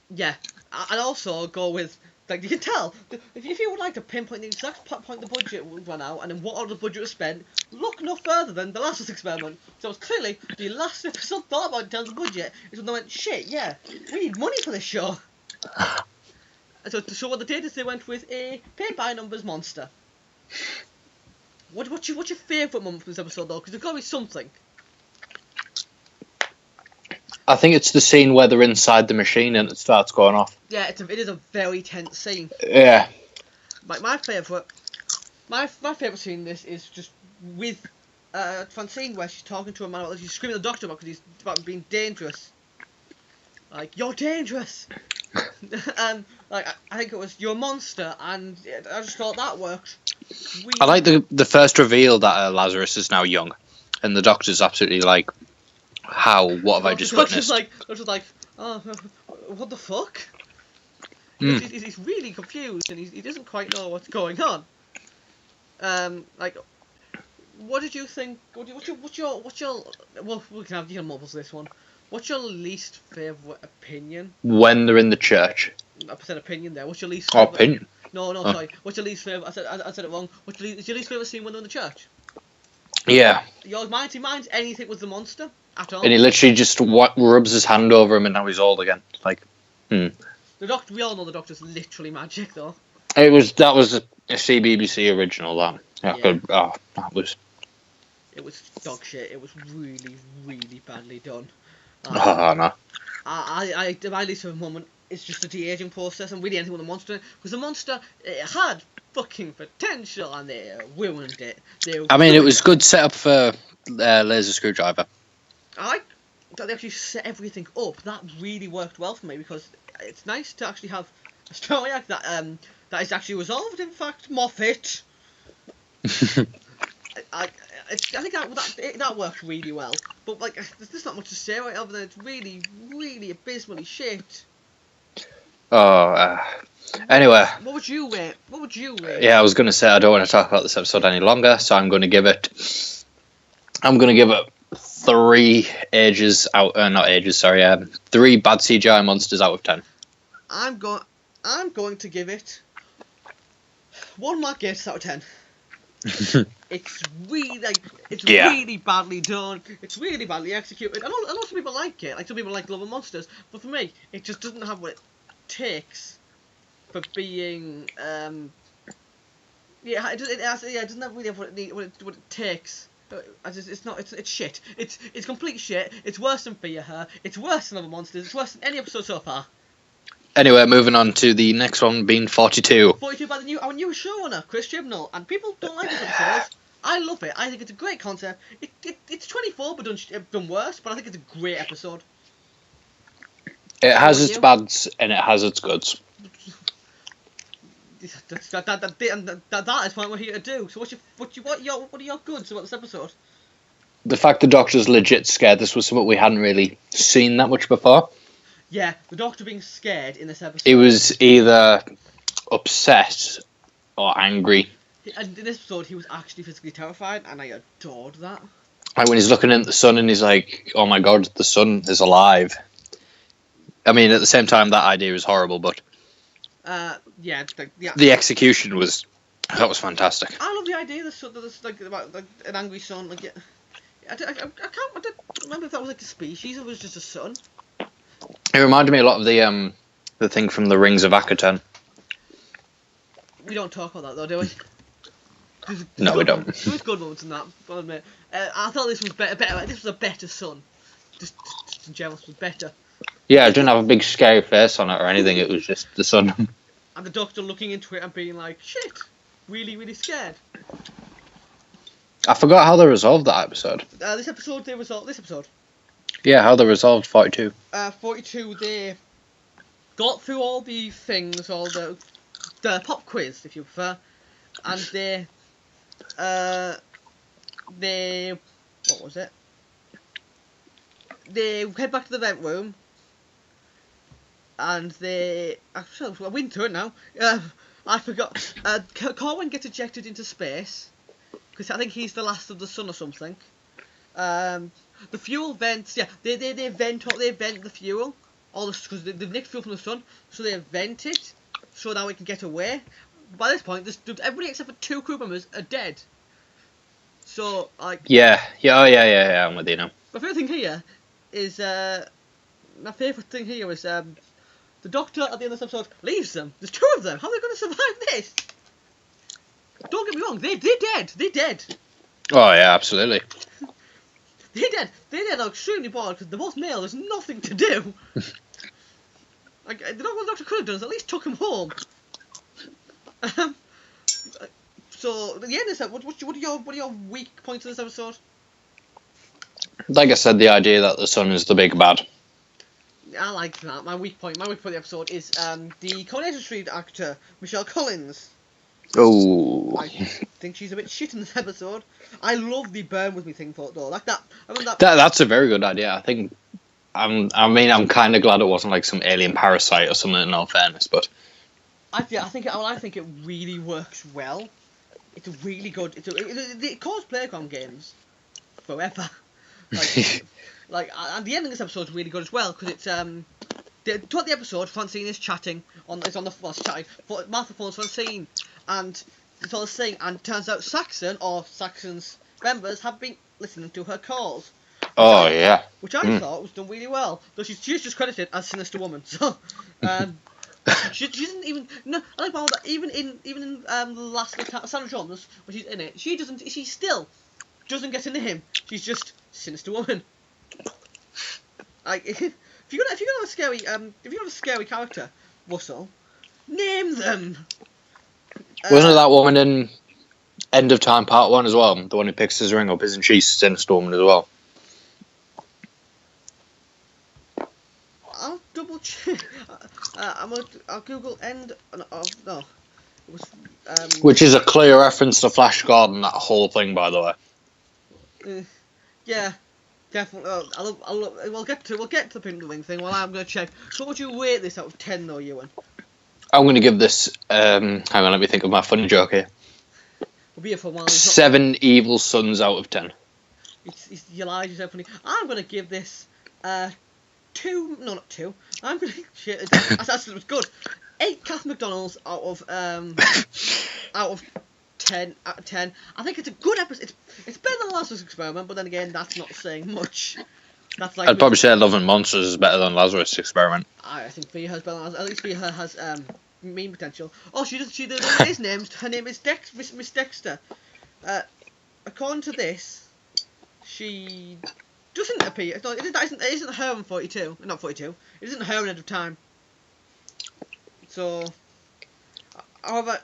Yeah, and also go with, like, you can tell, if you would like to pinpoint the exact point the budget will run out and then what all the budget was spent, look no further than the Last Experiment. So it's clearly the last episode thought about in terms of budget is when they went, shit, yeah, we need money for this show. So to show what they did is they went with a paid-by-numbers monster. What's your favourite moment from this episode, though? Because there's got to be something. I think it's the scene where they're inside the machine and it starts going off. Yeah, it is a very tense scene. Yeah. My favourite My favourite scene in this is just with Francine, where she's talking to a man, she's screaming at the Doctor because he's about being dangerous. Like, you're dangerous! And, like, I think it was, you're a monster, and I just thought that worked. I like the first reveal that Lazarus is now young, and the Doctor's absolutely like, how? What have I just witnessed? Doctor's like, oh, what the fuck? He's really confused, and he doesn't quite know what's going on. Like, what did you think? What's your? Well, you can mumble this one. What's your least favourite opinion? When they're in the church. I said opinion there. What's your least? Oh, opinion. No, sorry. What's your least favourite? I said it wrong. Is your least favourite scene when they're in the church? Yeah. Mine's anything with the monster at all. And he literally just rubs his hand over him, and now he's old again. Like, The Doctor. We all know the Doctor's literally magic, though. That was a CBBC original. That was. It was dog shit. It was really, really badly done. Oh no. My least favorite moment is just the de-aging process, and really anything with the monster, because the monster, it had fucking potential, and they ruined it. It was good setup for Laser Screwdriver. I like that they actually set everything up. That really worked well for me, because it's nice to actually have a story arc that is actually resolved. In fact, Moffat. I think that worked really well, but like there's not much to say right other than it's really, really abysmally shit. Anyway. What would you rate? Yeah, I was going to say I don't want to talk about this episode any longer, so I'm going to give it 3 ages out. Not ages, sorry. 3 bad CGI monsters out of 10. I'm going to give it 1 Mark Gates out of 10. It's really really badly done. It's really badly executed. I know some people like it. Like some people like Love and Monsters, but for me, it just doesn't have what it takes for being. It doesn't have really have what it takes. It's shit. It's complete shit. It's worse than Fear Her. It's worse than Love and Monsters. It's worse than any episode so far. Anyway, moving on to the next one, being 42. 42 by our new showrunner, Chris Chibnall, and people don't like this episode. I love it. I think it's a great concept. It's 24, but done worse. But I think it's a great episode. It has its bads and it has its goods. That is what we're here to do. So what are your goods about this episode? The fact the Doctor's legit scared. This was something we hadn't really seen that much before. Yeah, the Doctor being scared in this episode. He was either upset or angry. And in this episode, he was actually physically terrified, and I adored that. Like when he's looking at the sun and he's like, "Oh my god, the sun is alive." I mean, at the same time, that idea is horrible, but the execution was fantastic. I love the idea about an angry sun. Like, I can't remember if that was like a species or it was just a sun. It reminded me a lot of the thing from the Rings of Akaten. We don't talk about that though, do we? No, we don't. There was good moments in that, but I thought this was better. This was a better sun. Just in general, it was better. Yeah, it didn't have a big scary face on it or anything. It was just the sun. And the Doctor looking into it and being like, "Shit, really, really scared." I forgot how they resolved that episode. This episode. Yeah, how they resolved 42. 42, they got through all the things, all the pop quiz, if you prefer, and they what was it? They head back to the vent room, and I'm winning through it now. I forgot. Corwin gets ejected into space because I think he's the last of the sun or something. The fuel vents, they vent the fuel, because they've nicked fuel from the sun, so they vent it, so now it can get away. By this point, everybody except for 2 crew members are dead. So, like... Yeah, I'm with you now. My favourite thing here is, the Doctor at the end of this episode leaves them. There's 2 of them. How are they going to survive this? Don't get me wrong, they're dead. Oh yeah, absolutely. They're extremely bored because they're both male. There's nothing to do. Like, what the Doctor could have done is at least took him home. So the end of this episode, what are your weak points of this episode? Like I said, the idea that the sun is the big bad. I like that. My weak point of the episode is the Coronation Street actor Michelle Collins. Oh. I think she's a bit shit in this episode. I love the burn with me thing though. Like that. I mean That's a very good idea. I think. I'm kind of glad it wasn't like some alien parasite or something. In all fairness, but I think it really works well. It's a really good. It caused Playground games forever. And the ending of this episode is really good as well because it's throughout the episode, Francine is chatting chatting. Martha phones Francine, and it's all saying, and turns out Saxon's members have been listening to her calls. Which I thought was done really well. Though she's just credited as Sinister Woman. So, she doesn't even. No, I like that even in the last Sandra Jones when she's in it, she still doesn't get a name. She's just Sinister Woman. Like if you got a scary character, Russell, name them. Wasn't it that woman in End of Time Part 1 as well? The one who picks his ring up, isn't she Sinister Woman as well? I'll double check. I'll Google end of no. It was which is a clear reference to Flash Gordon. That whole thing, by the way. Yeah, definitely. We'll get to the Pink Wing thing. While I'm going to check. So, what would you rate this out of 10, though, Ewan? I'm going to give this. Hang on, let me think of my funny joke here. We'll be here for a while. 7 evil suns out of 10. You lied, you're so funny. I'm going to give this 2. No, not 2. I'm going to shit. That's good. 8 Kath McDonald's out of 10. Out of 10. I think it's a good episode. It's better than Lazarus Experiment, but then again, that's not saying much. That's like I'd probably say Love and Monsters is better than Lazarus Experiment. I think Fia has better. At least Fia has meme potential. Oh, she is named. Her name is Miss Dexter. According to this, she doesn't appear. It isn't her in 42. Not 42. It isn't her in End of Time. So, however,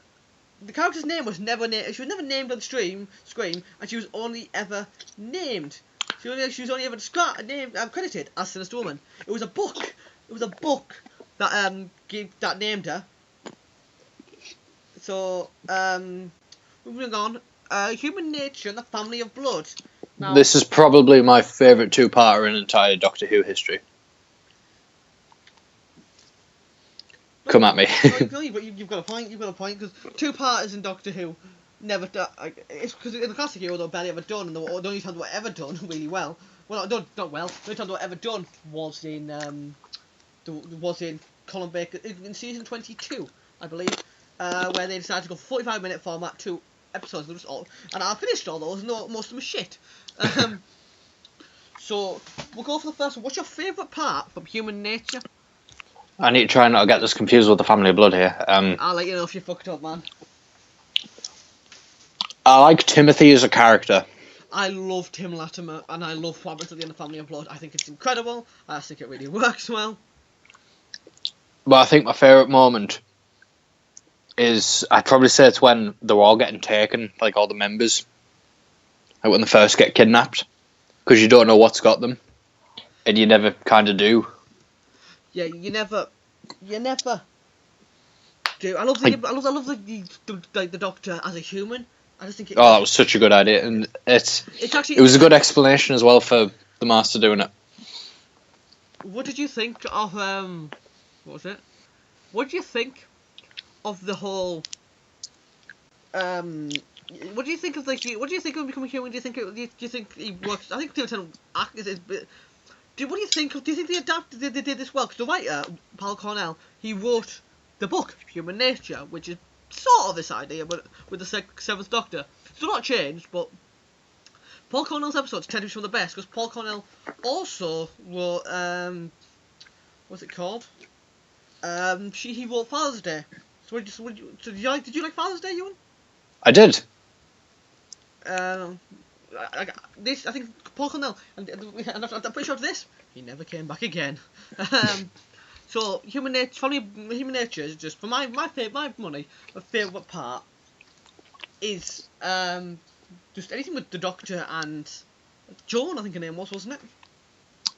the character's name was never named. She was never named on Scream, and she was only ever named. She was only ever credited as Sinister Woman. It was a book. That named her. So, moving on. Human Nature and the Family of Blood. Now, this is probably my favourite 2-parter in entire Doctor Who history. Come at me. No, but you've got a point. Because 2-parters in Doctor Who never done. It's because in the classic era they're barely ever done, and the only time they were ever done really well. Well, not well. The only time they were ever done was in Colin Baker in season 22, I believe, where they decided to go 45-minute format, 2 episodes. And I finished all those, and most of them are shit. So we'll go for the first one. What's your favourite part from Human Nature? I need to try not to get this confused with the Family of Blood here. I'll let you know if you fucked up, man. I like Timothy as a character. I love Tim Latimer, and I love what happens at the end of Family of Blood. I think it's incredible. I think it really works well. But I think my favourite moment is, I'd probably say it's when they're all getting taken, like all the members. Like when they first get kidnapped. Because you don't know what's got them. And you never kind of do. Yeah, you never do. I love the Doctor as a human. I just think it. Oh, that was such a good idea, and it was a good explanation as well for the Master doing it. What did you think of what was it? What do you think of the whole? What do you think of what do you think of becoming human? Do you think he works? I think Tim act is. What do you think? Do you think they did this well? Because the writer, Paul Cornell, he wrote the book Human Nature, which is sort of this idea, but with the Seventh Doctor. It's not changed, but Paul Cornell's episodes tend to be some of the best because Paul Cornell also wrote what's it called? He wrote Father's Day. So did you like Father's Day, Ewan? I did. I think Paul Cornell, and I'm pretty sure of this, he never came back again. So Human Nature is just, for my money, my favourite part is just anything with the Doctor and Joan, I think her name was, wasn't it?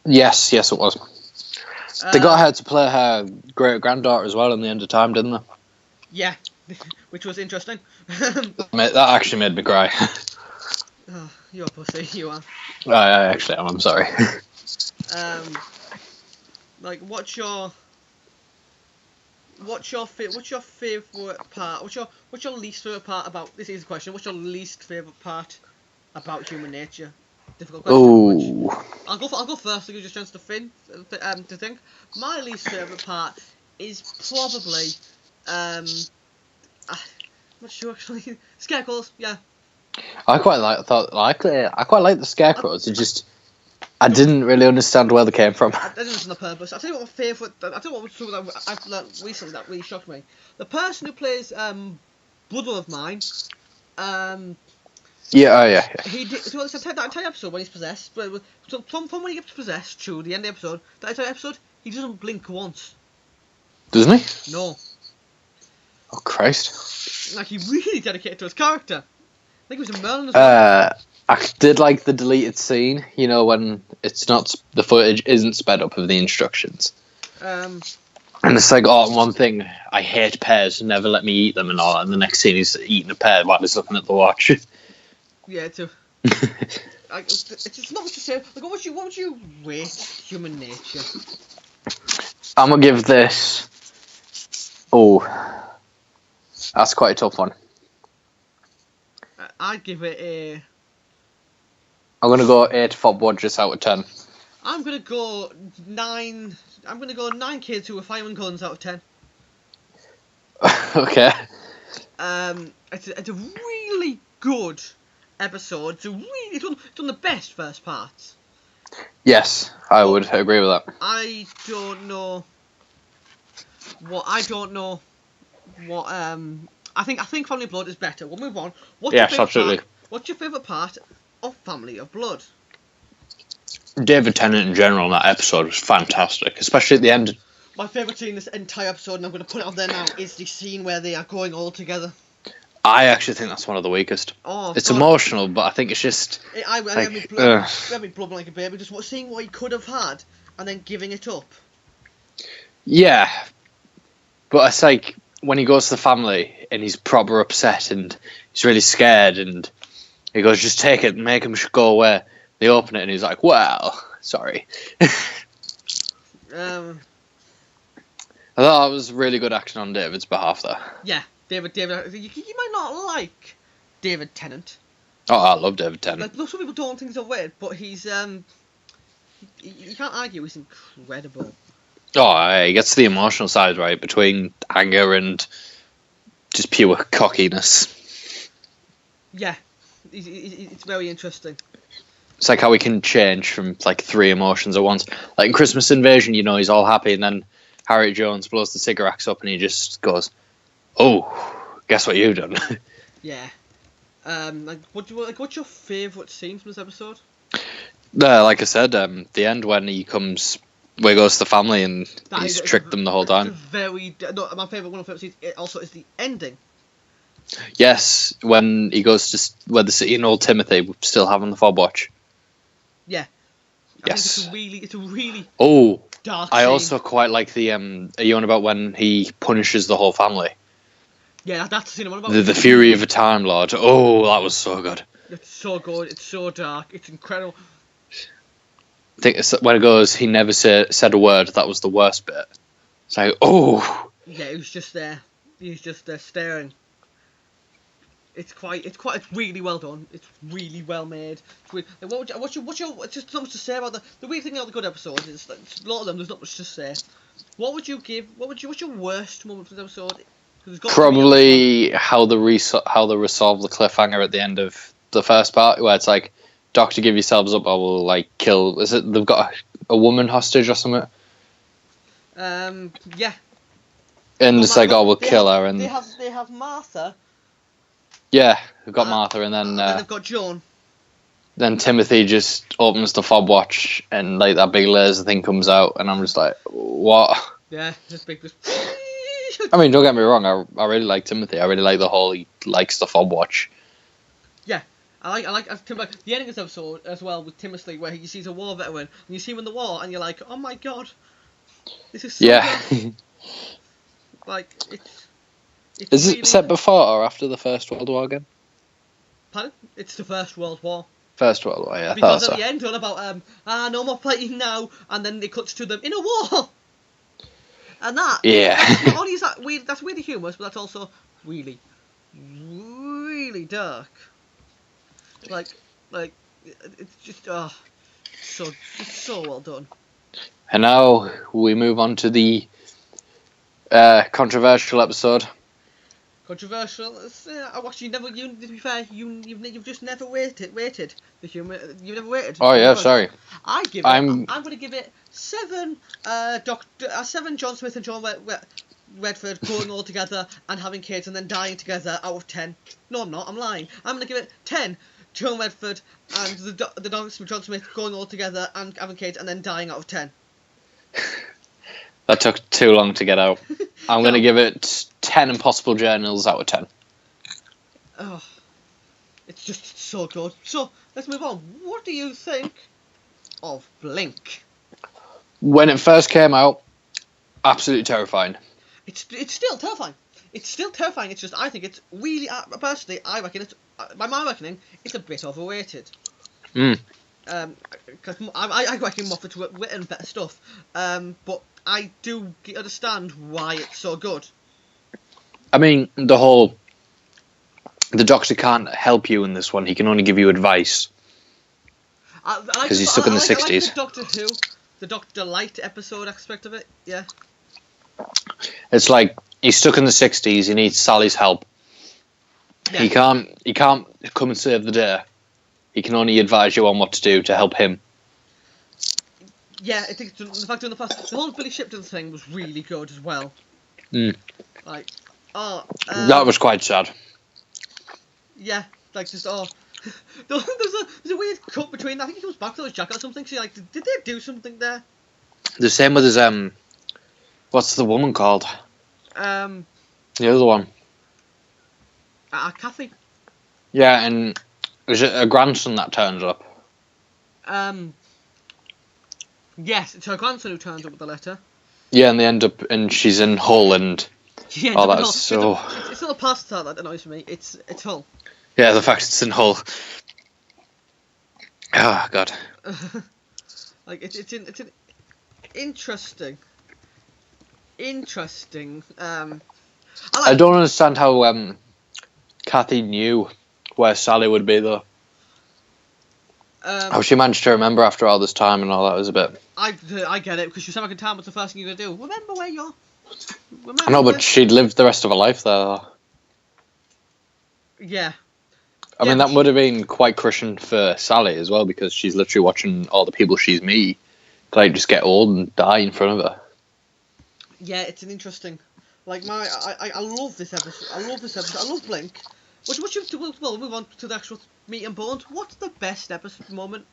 Yes, it was. They got her to play her great-granddaughter as well in the end of time, didn't they? Yeah, which was interesting. Mate, that actually made me cry. Oh, you're a pussy, you are. I actually am, I'm sorry. Like, what's your favourite part? What's your least favourite part about this? Is the question. What's your least favourite part about human nature? Difficult question. Ooh. I'll go first to give you a chance to think. My least favourite part is probably I'm not sure actually. Scarecrows, yeah. I quite like the scarecrows. I didn't really understand where they came from. I didn't understand the purpose. I'll tell you what my favourite. I'll tell you what something that I've learned recently that really shocked me. The person who plays Brother of Mine. Yeah. He did. So that entire episode when he's possessed, but from when he gets possessed to the end of the episode, that entire episode, he doesn't blink once. Doesn't he? No. Oh Christ! Like, he really dedicated to his character. I think it was in Merlin as well. I did like the deleted scene. You know, when it's not, the footage isn't sped up of the instructions. And it's like, oh, one thing, I hate pears. Never let me eat them and all. And the next scene, he's eating a pear while he's looking at the watch. Yeah, too. Like, it's not much to say. Like, what would you rate human nature? I'm gonna give this. Oh, that's quite a tough one. I'd give it a. I'm gonna go 8 fob watches out of 10. I'm gonna go 9. I'm gonna go 9 kids who are firing guns out of 10. Okay. It's a really good episode. It's done the best first parts. Yes, I would agree with that. I don't know what. I think Family of Blood is better. We'll move on. Yes, absolutely. What's your favourite part of Family of Blood? David Tennant in general in that episode was fantastic, especially at the end. My favourite scene in this entire episode, and I'm going to put it out there now, is the scene where they are going all together. I actually think that's one of the weakest. Oh, it's God. Emotional, but I think it's just. I like, had me blubbering like a baby, just seeing what he could have had, and then giving it up. Yeah, but it's like when he goes to the family and he's proper upset and he's really scared, and he goes, "Just take it, make him go away." They open it and he's like, "Well, sorry." I thought that was really good acting on David's behalf there. Yeah, David. You might not like David Tennant. Oh, I love David Tennant. Like, some people don't think he's overrated, but he's you can't argue he's incredible. Oh, he gets the emotional side right between anger and just pure cockiness. Yeah, it's very interesting. It's like how he can change from like 3 emotions at once. Like in Christmas Invasion, you know, he's all happy, and then Harriet Jones blows the cigarettes up and he just goes, "Oh, guess what you've done?" Yeah. What's your favourite scene from this episode? Like I said, the end when he comes, where he goes to the family and he's tricked them the whole time. My favourite one of my favourite scenes also is the ending. Yes, when he goes to where the city and old Timothy still having the fob watch. Yeah. Yes. I think it's a really dark I scene. also quite like the are you on about when he punishes the whole family? Yeah, that's the scene I'm on about. The Fury of a Time Lord. Oh, that was so good. It's so good. It's so dark. It's incredible. I think it's when it goes, he never said a word. That was the worst bit. It's like, oh. Yeah, he was just there. He was just there staring. It's really well done. It's really well made. What's your just not much to say about the weird thing about the good episodes is that a lot of them there's not much to say. What's your worst moment for the episode? Probably how they resolve the cliffhanger at the end of the first part, where it's like, "Doctor, give yourselves up, I will like kill." Is it they've got a woman hostage or something? Yeah. And it's like, "Oh, we'll kill her," and they have Martha. Yeah, they've got Martha, and then they've got Joan. Then Timothy just opens the fob watch, and like that big laser thing comes out, and I'm just like, "What?" Yeah, this big. I mean, don't get me wrong. I really like Timothy. I really like the whole he likes the fob watch. Yeah, I like the ending of this episode as well with Timothy, where he sees a war veteran and you see him in the war, and you're like, oh my god, this is so good. Like it's Is really... it set before or after the First World War again? Pardon? It's the First World War. First World War, yeah. Because at the end, all about no more fighting now, and then it cuts to them in a war. And that, not only is that weird, that's really humorous, but that's also really, really dark. Like it's just it's so well done. And now we move on to the controversial episode. Controversial. Actually, to be fair, you've just never rated the humor. You've never rated. Oh yeah, sorry. I'm going to give it 7. Seven John Smith and John Redford going all together and having kids and then dying together out of 10. No, I'm not. I'm lying. I'm going to give it 10. John Redford and the John Smith going all together and having kids and then dying out of 10. That took too long to get out. I'm going to give it 10 impossible journals out of 10. Oh, it's just so good. So, let's move on. What do you think of Blink? When it first came out, absolutely terrifying. It's still terrifying. It's still terrifying. It's just, I think it's really, personally, I reckon it's, by my reckoning, it's a bit overrated. Because I reckon Moffat's written better stuff. But I do understand why it's so good. I mean, the Doctor can't help you in this one. He can only give you advice. Because he's stuck in the 60s. I like the Doctor Who, the Doctor Light episode aspect of it, yeah. It's like, he's stuck in the 60s, he needs Sally's help. Yeah. He can't come and save the day. He can only advise you on what to do to help him. Yeah, I think the fact in the past, the whole Billy Shipton thing was really good as well. Like, that was quite sad. Yeah, like just there's a weird cut between. I think he comes back to his jacket or something. So like, did they do something there? The same with his what's the woman called? The other one. Kathy. Yeah, and is it a grandson that turns up? Yes, it's her grandson who turns up with the letter. Yeah, and they end up, and she's in Hull, and that's so. It's not the past that annoys me. It's Hull. Yeah, the fact it's in Hull. Oh God. Like it's an interesting. I don't understand how Kathy knew where Sally would be though. How she managed to remember after all this time and all that was a bit. I get it because she was having a time. What's the first thing you're gonna do? Remember where you're. I know, but she'd lived the rest of her life there. Yeah. I mean, that would have been quite crushing for Sally as well because she's literally watching all the people she's met, like, just get old and die in front of her. Yeah, it's an interesting. Like I love this episode. I love Blink. We'll move on to the actual meat and bones. What's the best episode moment?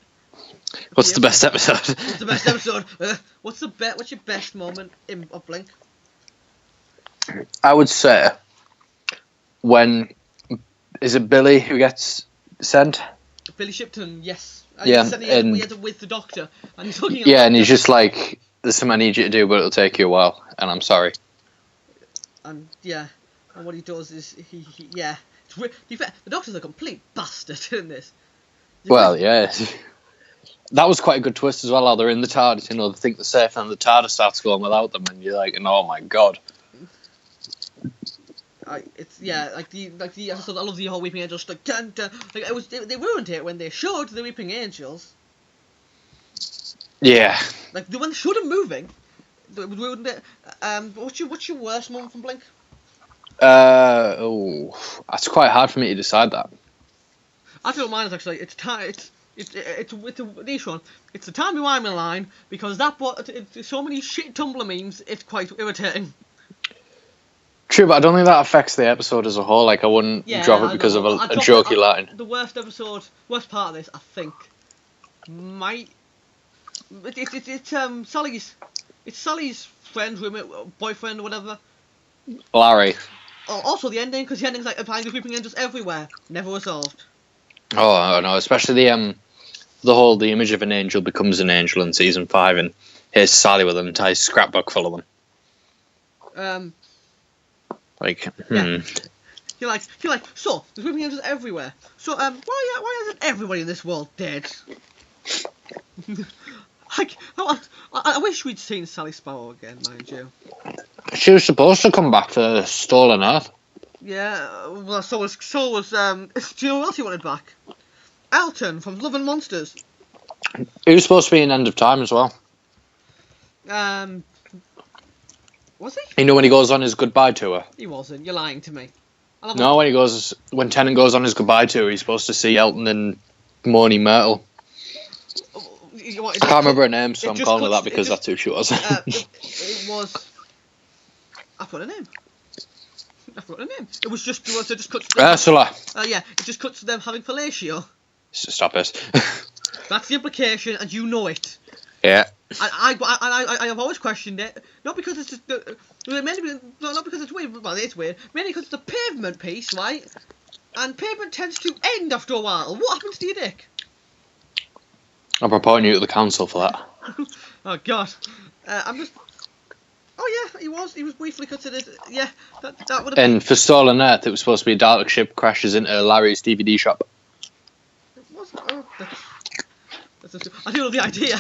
What's the best episode? What's the best episode? What's your best moment of Blink? I would say when is it Billy who gets sent? Billy Shipton, yes. Yeah, and he had with the Doctor, and he's talking. Yeah, and he's just like, "There's something I need you to do, but it'll take you a while, and I'm sorry." And yeah, and what he does is he yeah. To be fair, the Doctor's a complete bastard in this. Well, yeah. That was quite a good twist as well. How they're in the TARDIS, they think they're safe, and the TARDIS starts going without them, and you're like, "Oh my God." Like the episode. I love the whole Weeping Angels. Like it was they ruined it when they showed the Weeping Angels. Yeah. Like when they showed them moving, it ruined it. What's your worst moment from Blink? That's quite hard for me to decide that. I don't mind it actually. It's a niche one. It's the Timey Wimey line because it's so many shit Tumblr memes. It's quite irritating. True, but I don't think that affects the episode as a whole. Like I wouldn't drop it because of a jokey line. The worst part of this, I think, might. It's Sally's friend, roommate, boyfriend, or whatever. Larry. Also the ending, because the ending's like applying the creeping angels everywhere. Never resolved. Oh no, especially the image of an angel becomes an angel in season 5, and here's Sally with an entire scrapbook full of them. You're like, so there's creeping angels everywhere. So why isn't everybody in this world dead? Like, I wish we'd seen Sally Sparrow again, mind you. She was supposed to come back for Stolen Earth. Yeah, well, so was do you know who else he wanted back? Elton from Love and Monsters. He was supposed to be in End of Time as well. Was he? You know when he goes on his goodbye tour? He wasn't. You're lying to me. No, when Tennant goes on his goodbye tour, he's supposed to see Elton and Moni Myrtle. I can't remember her name, so I'm calling her that because that's who she was. It was. I forgot her name. It was just cuts to them. Ursula. Yeah, it just cuts to them having fellatio. Stop it. That's the implication, and you know it. Yeah. I have always questioned it, not because it's just not because it's weird. Well, it's weird. Mainly because it's a pavement piece, right? And pavement tends to end after a while. What happens to your dick? I'm reporting you to the council for that. Oh God, I'm just. Oh yeah, he was briefly considered. Yeah, that would have. And for Stolen Earth, it was supposed to be a Dalek ship crashes into Larry's DVD shop. It wasn't. Oh, I do love the idea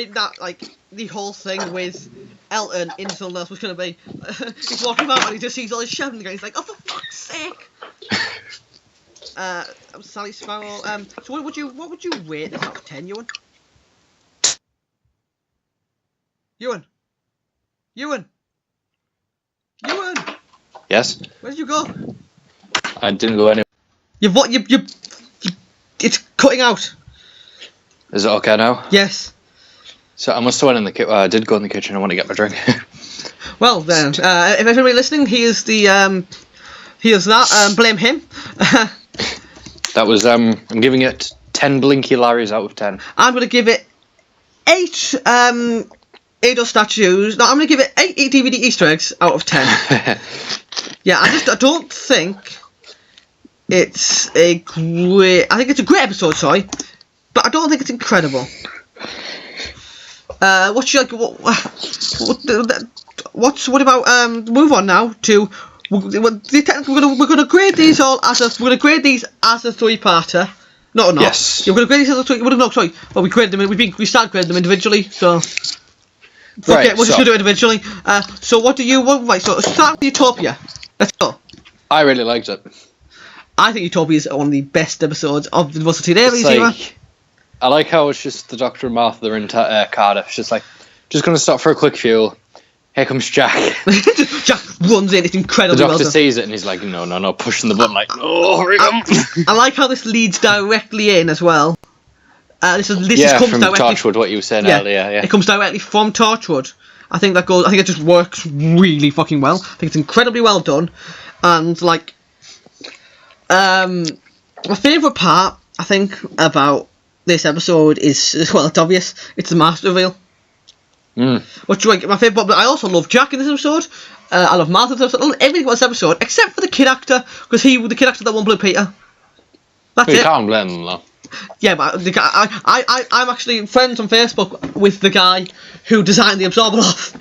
that like the whole thing with Elton in Stolen Earth was going to be he's walking about and he just sees all his shouting again. He's like, oh for fuck's sake. Sally Sparrow. So what would you rate this out of 10, Ewan? Ewan. Yes. Where did you go? I didn't go anywhere. It's cutting out. Is it okay now? Yes. So I must have went in the kitchen. I did go in the kitchen. I want to get my drink. Well then, if everybody listening, he is that. Blame him. That was I'm giving it 10 Blinky Larrys out of 10. I'm gonna give it 8 Ado statues. No, I'm gonna give it 8 DVD Easter eggs out of 10. Yeah, I don't think it's a great. I think it's a great episode, sorry, but I don't think it's incredible. What about move on now to. We're gonna grade these all as a 3-parter. No, not. Yes. Yeah, we're gonna grade these as a 3. No, sorry. Well, we graded them. We started grading them individually. So. Right. Okay, we're just gonna do it individually. So what do you want? Right. So start with Utopia. Let's go. I really liked it. I think Utopia is one of the best episodes of the Russell T Davies era. I like how it's just the Doctor and Martha. They're in Cardiff. It's just like, just gonna stop for a quick fuel. Here comes Jack. Jack runs in. It's incredible. The Doctor sees it and he's like, no, pushing the button like, oh, hurry up. I like how this leads directly in as well. This comes from directly, Torchwood, what you were saying earlier. Yeah, it comes directly from Torchwood. I think it just works really fucking well. I think it's incredibly well done, and like, my favourite part I think about this episode is well, it's obvious. It's the master reveal. Which like my favourite, but I also love Jack in this episode. I love Martha in this episode. I love everything about this episode except for the kid actor, because he was the kid actor that won Blue Peter. That's it. You can't blame them though. Yeah, but I'm actually friends on Facebook with the guy who designed the Absorbaloff.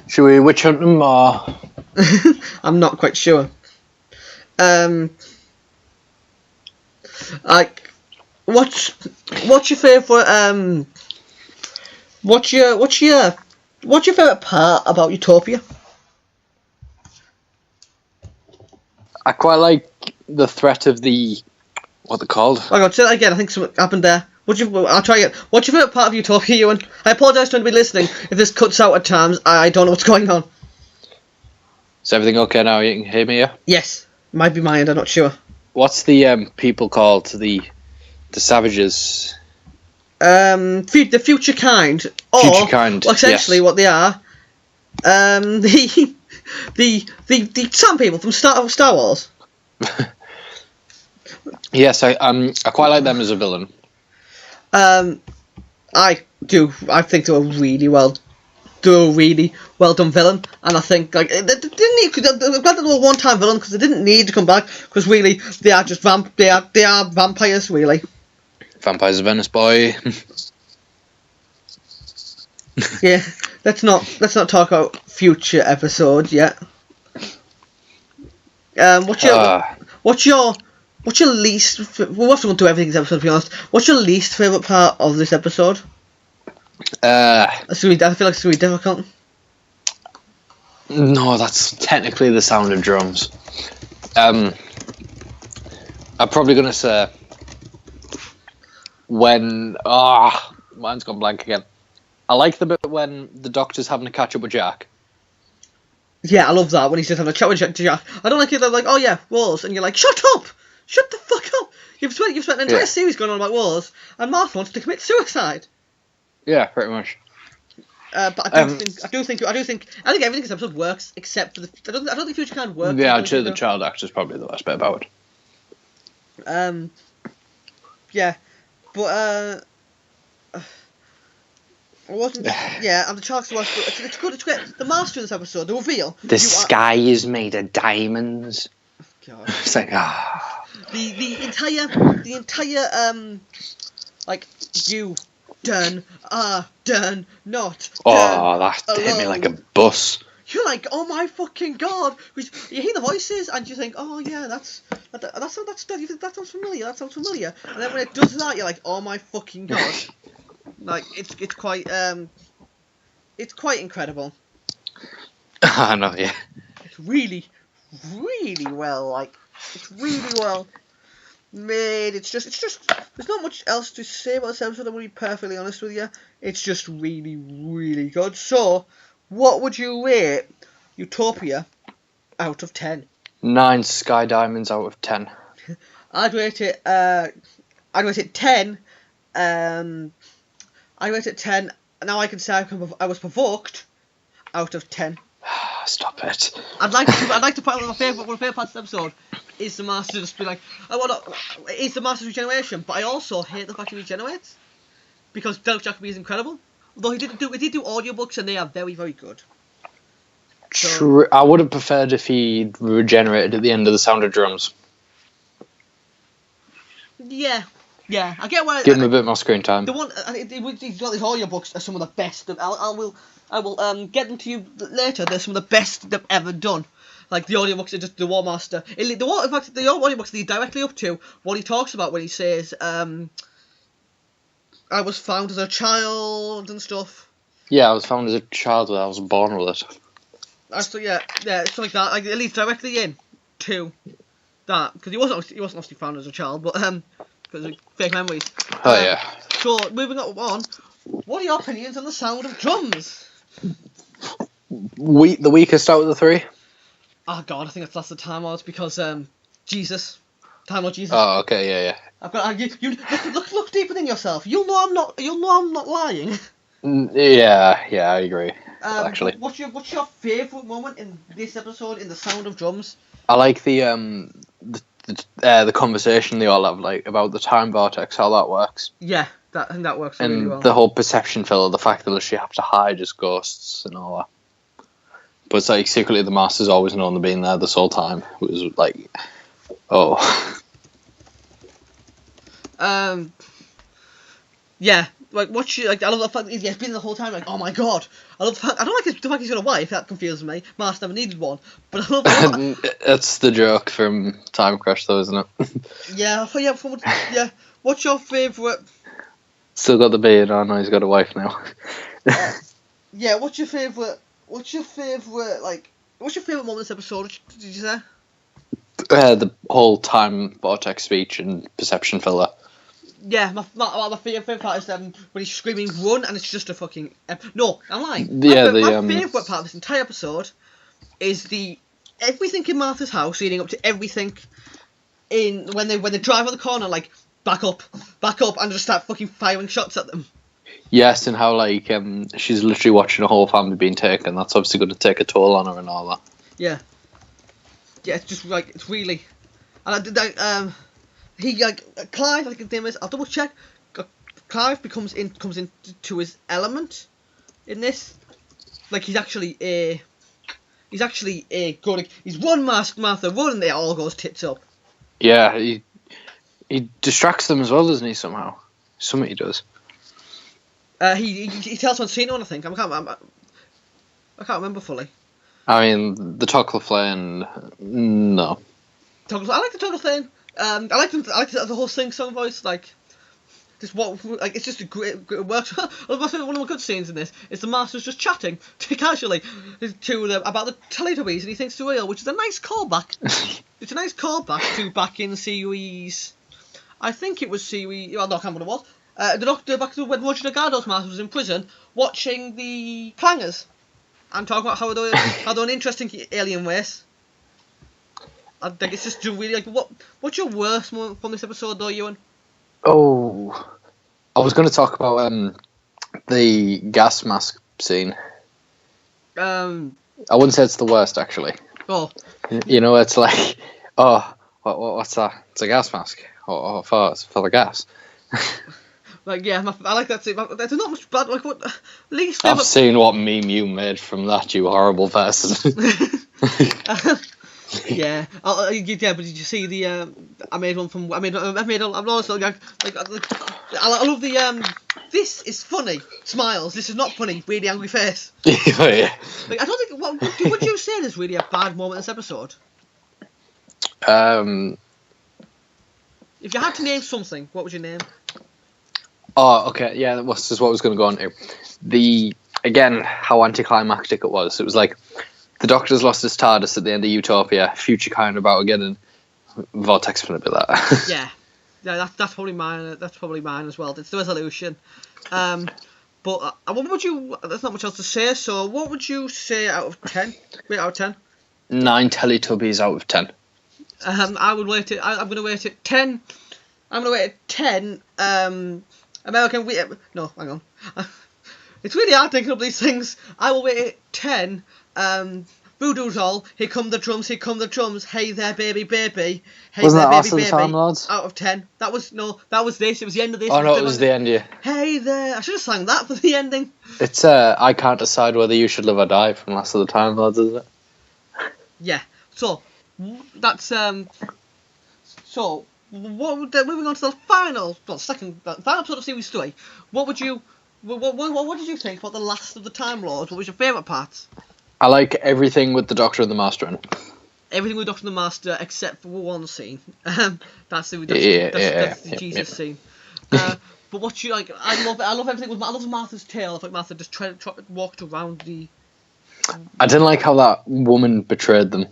Should we witch hunt him or? I'm not quite sure. Like, what's your favourite? What's your favourite part about Utopia? I quite like the threat of the what they're called. Oh God, say that again. I think something happened there. I'll try it. What's your favourite part of Utopia, Ewan? I apologise to anybody listening if this cuts out at times. I don't know what's going on. Is everything okay now? You can hear me, yeah? Yes. Might be my end, I'm not sure. What's the people called? The savages? The future kind. Or, future kind. Well, essentially, what they are. The Sand People from Star Wars. Yes, I quite like them as a villain. I do. I think they were really well they're a really well done villain, and I think like they didn't need. I'm glad they were a one-time villain because they didn't need to come back because really they are just they are vampires really. Vampires of Venice, boy. Yeah, let's not talk about future episodes yet. What's your least? We'll have to go through everything this episode, to be honest. What's your least favourite part of this episode? I feel like it's really difficult. No, that's technically the sound of drums. I'm probably gonna say when mine's gone blank again. I like the bit when the Doctor's having to catch up with Jack. Yeah, I love that when he's just having a chat with Jack. I don't like it. They're like, oh yeah, wars, and you're like, shut up, shut the fuck up. You've spent an entire series going on about wars, and Martha wants to commit suicide. Yeah, pretty much. But I think everything in this episode works except for the. I don't think Future Can't work. Yeah, I'd say the child actor is probably the worst bit about it. Yeah, but I wasn't. Yeah, and the child actor was. It's good. It's great. The master in this episode, the reveal. The sky is made of diamonds. God. It's like The entire like you. Done, not. Oh, that hit me like a bus. You're like, oh my fucking god! You hear the voices and you think, oh yeah, that sounds familiar. That sounds familiar. And then when it does that, you're like, oh my fucking god! Like it's quite incredible. I know, yeah. It's really well made. It's just there's not much else to say about this episode. I'm going to be perfectly honest with you. It's just really good. So what would you rate Utopia out of 10? 9 sky diamonds out of 10. I'd rate it 10. I'd rate it 10. Now I can say I was provoked out of 10. Stop it. I'd like to point out one of my favourite parts of this episode is the Master just be like, it's the Master's regeneration, but I also hate the fact he regenerates because Delta Jacobi is incredible. Although he did do audiobooks and they are very good. So, true. I would have preferred if he regenerated at the end of the Sound of Drums. Yeah, I get why. Give him a bit more screen time. The one he's got these audiobooks are some of the best. I will get them to you later. They're some of the best they've ever done. Like the audiobooks are just the War Master. In fact, the audiobooks lead directly up to what he talks about when he says, "I was found as a child" and stuff. Yeah, I was found as a child, but I was born with it. So yeah, it's like that. Like, it leads directly in to that because he wasn't obviously found as a child, but because of fake memories. Oh yeah. So moving on, what are your opinions on the Sound of Drums? The weakest out of the 3. Oh god, I think that's the Time Lords because Jesus. Time Lord Jesus. Oh okay, yeah. I've got you look deeper than yourself. You'll know I'm not lying. Yeah, I agree. Actually, what's your favourite moment in this episode in the Sound of Drums? I like the conversation they all have, like about the time vortex, how that works. Yeah, I think that works really well. And the whole perception filler, the fact that she have to hide as ghosts and all that. But it's like secretly the Master's always known they've been there this whole time. It was like, oh. Yeah, like I love the fact that he's been the whole time. Like, oh my god, I love the fact. I don't like the fact he's got a wife. That confuses me. Master never needed one, but I love that. That's the joke from Time Crash, though, isn't it? Yeah. What's your favourite? Still got the beard. Oh no, he's got a wife now. Yeah. What's your favourite moment in this episode? What did you say? The whole time vortex speech and perception filler. Yeah, my favourite part is when he's screaming "run" and it's just a fucking. No, I'm lying. Yeah, my favourite part of this entire episode is everything in Martha's house leading up to everything when they drive on the corner, like back up, and just start fucking firing shots at them. Yes, and how like she's literally watching a whole family being taken. That's obviously going to take a toll on her and all that. Yeah, it's just like it's really, and I did that. Clive, I think his name is. I'll double check. Clive comes into his element in this. like he's actually a good. He's one masked Martha, one, and it all goes tits up. Yeah, he distracts them as well, doesn't he? Somehow, something he does. He tells Monsignor, I think. I can't remember fully. I mean, the Tocla flame, no. I like the Toggle thing. I like the whole sing-song voice. Like, it's just a great it works. One of the good scenes in this is the Master's just chatting casually to them about the Teletubbies, and he thinks they're real, which is a nice callback. It's a nice callback to back in series. I think it was series. Well, no, I can't remember what it was. The Doctor back to when Roger Delgado's Master was in prison, watching the Clangers, and talking about how they're an interesting alien race. I think it's just really like what's your worst moment from this episode though, Ewan? Oh, I was going to talk about the gas mask scene. I wouldn't say it's the worst actually. Oh, you know, it's like, oh, what's that? It's a gas mask. It's for the gas. Like yeah, I like that scene. There's not much bad. Like what? Least I've seen what meme you made from that, you horrible person. Yeah, but did you see the? I made one from. I'm also like I love the This is funny. Smiles. This is not funny. Really angry face. Yeah. Like I don't think. What would you say is really a bad moment in this episode? If you had to name something, what would you name? Oh, okay. Yeah, this is what I was going to go on to. Again, how anticlimactic it was. It was like the Doctor's lost his TARDIS at the end of Utopia. Future kind of about again, and Vortex going to be that. Yeah, that's probably mine. That's probably mine as well. It's the resolution. But what would you? There's not much else to say. So, what would you say out of 10? Rate out of 10. 9 Teletubbies out of 10. I would rate it. I'm going to rate it 10. I'm going to rate it 10. American. No, hang on. It's really hard thinking up these things. I will rate it 10. Voodoo Doll. Here come the drums. Here come the drums. Hey there, baby, baby. Hey Wasn't there, that baby, baby. Time Lords? Out of 10. That was this. It was the end of this. Oh no, it was the end. Yeah. Hey there. I should have sang that for the ending. It's I can't decide whether you should live or die from Last of the Time Lords, isn't it? Yeah. So that's So moving on to the final episode of series 3. What did you think about the Last of the Time Lords? What was your favourite part? I like everything with the Doctor and the Master in. Everything with Doctor and the Master except for one scene. That's the Jesus scene. But what you like? I love everything. I love Martha's tale. I think Martha just walked around the. I didn't like how that woman betrayed them.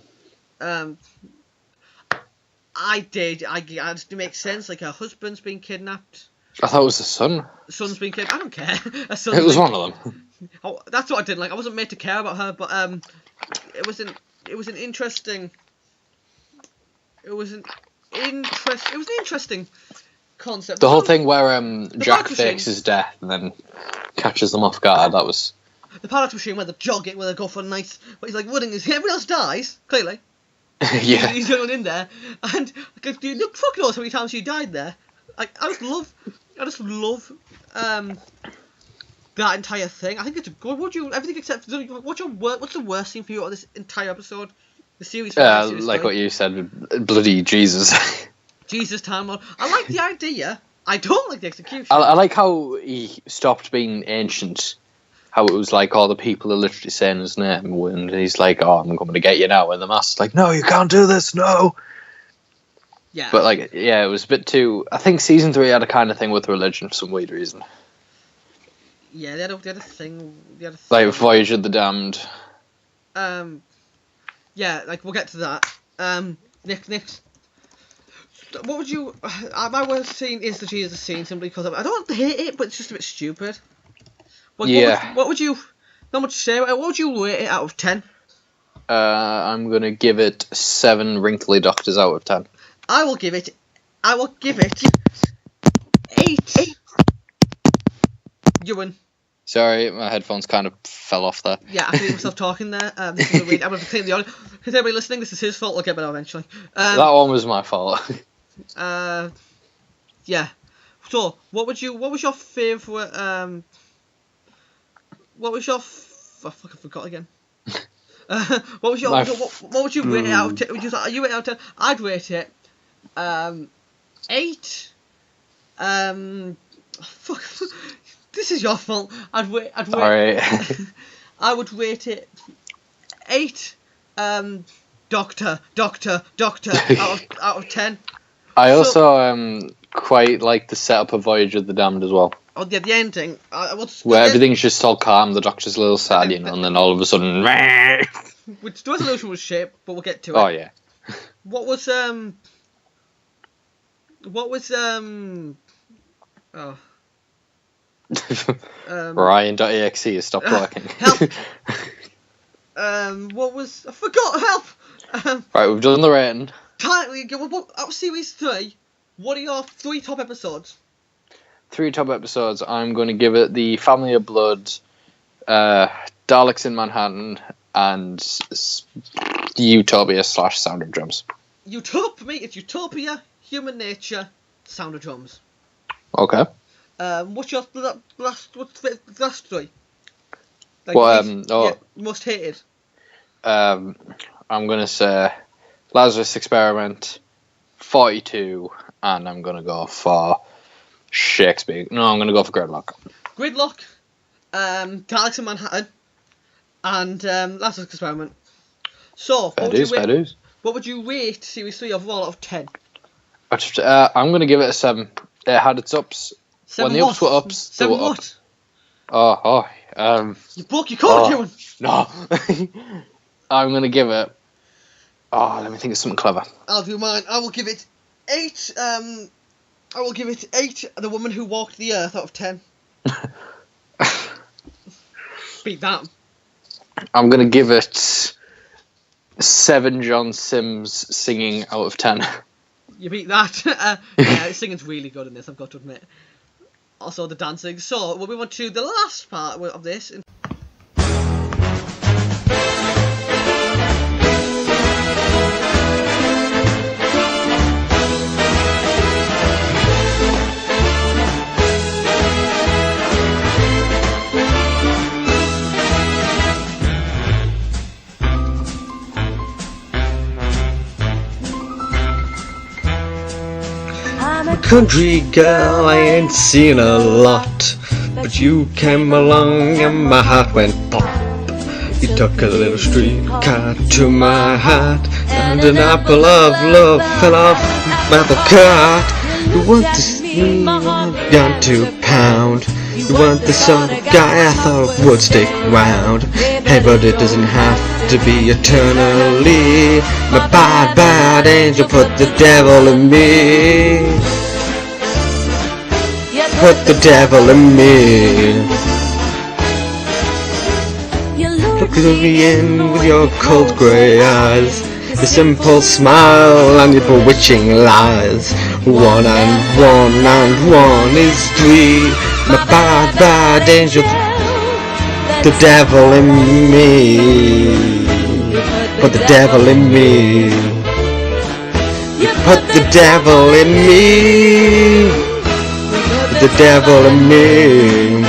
I did. I just make sense. Like her husband's been kidnapped. I thought it was the son. The son's been kidnapped. I don't care. It was one of them. Oh, that's what I didn't like. I wasn't made to care about her, but it was an interesting concept. The whole thing where Jack fakes his death and then catches them off guard. That was the paradox machine where they're jogging, where they go for a nice. But he's like running. Everyone else dies clearly. Yeah. He's going in there, and look, fuck knows how many times he died there. Like I just love that entire thing. I think it's good. Everything except what's the worst scene for you out of this entire episode? The series. Like what you said, bloody Jesus. Jesus Time Lord. I like the idea. I don't like the execution. I like how he stopped being ancient. How it was like all the people are literally saying his name, and he's like, "Oh, I'm coming to get you now." And the Master's like, "No, you can't do this, no." Yeah. But like, yeah, it was a bit too. I think season 3 had a kind of thing with religion for some weird reason. Yeah, they had a thing. Like Voyage of the Damned. Yeah, like we'll get to that. Next. What would you? My worst scene is the Jesus scene simply because I don't hate it, but it's just a bit stupid. What would you? Not much to say. What would you rate it out of 10? I'm gonna give it 7 wrinkly doctors out of 10. I will give it 8. Ewan. Sorry, my headphones kind of fell off there. Yeah, I can hear myself talking there. This is I'm going to have to clean the audio. Because everybody listening, this is his fault. We'll get better eventually. That one was my fault. Yeah. So, what was your favourite? What was your I fucking forgot again. What was your what would you rate it out of 10? You rate it out of 10? I'd rate it 8. Fuck. This is your fault. I would rate it 8. Doctor out of 10. I also quite like the setup of Voyage of the Damned as well. Oh yeah, the ending. Where everything's just all calm, the Doctor's a little sad, you know, and then all of a sudden... Which the resolution was shit, but we'll get to it. Oh yeah. What was Ryan.exe has stopped working. Help! What was... I forgot, help! Right, we've done the rating. Out of series 3, what are your 3 top episodes? 3 top episodes. I'm going to give it the Family of Blood, Daleks in Manhattan, and Utopia / Sound of Drums. It's Utopia, Human Nature, Sound of Drums. Okay. What's your last 3? Most hated. I'm going to say Lazarus Experiment, 42, and I'm going to go for Shakespeare. No, I'm going to go for Gridlock. Daleks in Manhattan, and Lazarus Experiment. So, what would you rate Series 3 overall out of 10? I'm going to give it a 7. It had its ups. 7 when the ups were ups, they were what? Up. You broke your code, Ewan! No. I'm going to give it... let me think of something clever. I'll do mine. I will give it 8. The Woman Who Walked the Earth out of 10. Beat that. I'm going to give it 7 John Sims singing out of 10. You beat that. Yeah, singing's really good in this, I've got to admit. Also the dancing. So, we'll move on to the last part of this. Country girl, I ain't seen a lot, but you came along and my heart went pop. You took a little streetcar to my heart, and an apple of love fell off my cart. You want to see down to pound. You weren't the sort of guy I thought would stick round. Hey, but it doesn't have to be eternally. My bad, bad angel put the devil in me. Put the devil in me. Look at me in with your cold grey eyes, your simple smile and your bewitching lies. 1 and 1 is 3. My bad, bad angel, the devil in me. Put the devil in me. You put the devil in me. The devil in me.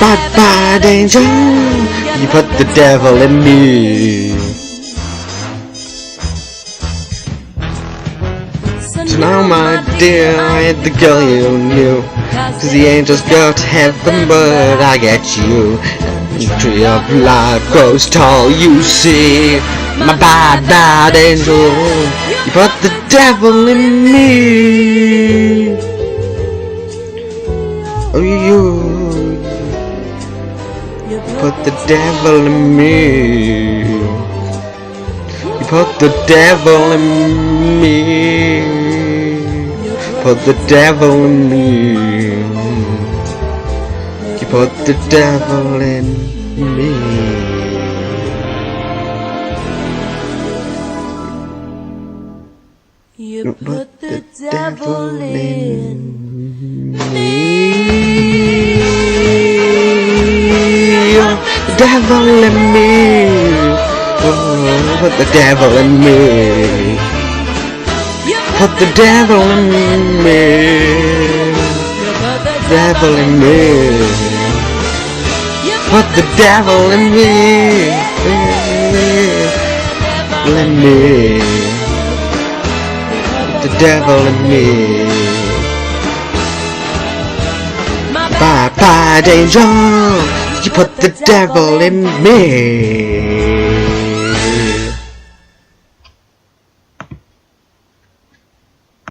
Bad, bad angel, you put the devil in me. So now, my dear, I ain't the girl you knew, 'cause the angels go to heaven, but I get you. The tree of life grows tall, you see. My bad, bad angel, you put the devil in me. Oh, you put the devil in me. You put the devil in me. Put the devil in me. You put the devil in me. You put the devil in me. The devil in me. Oh, put the devil in me. Put the devil in me. Devil in me. put the devil in me. In me. The devil in me. Bye bye, angel. You put the devil in me.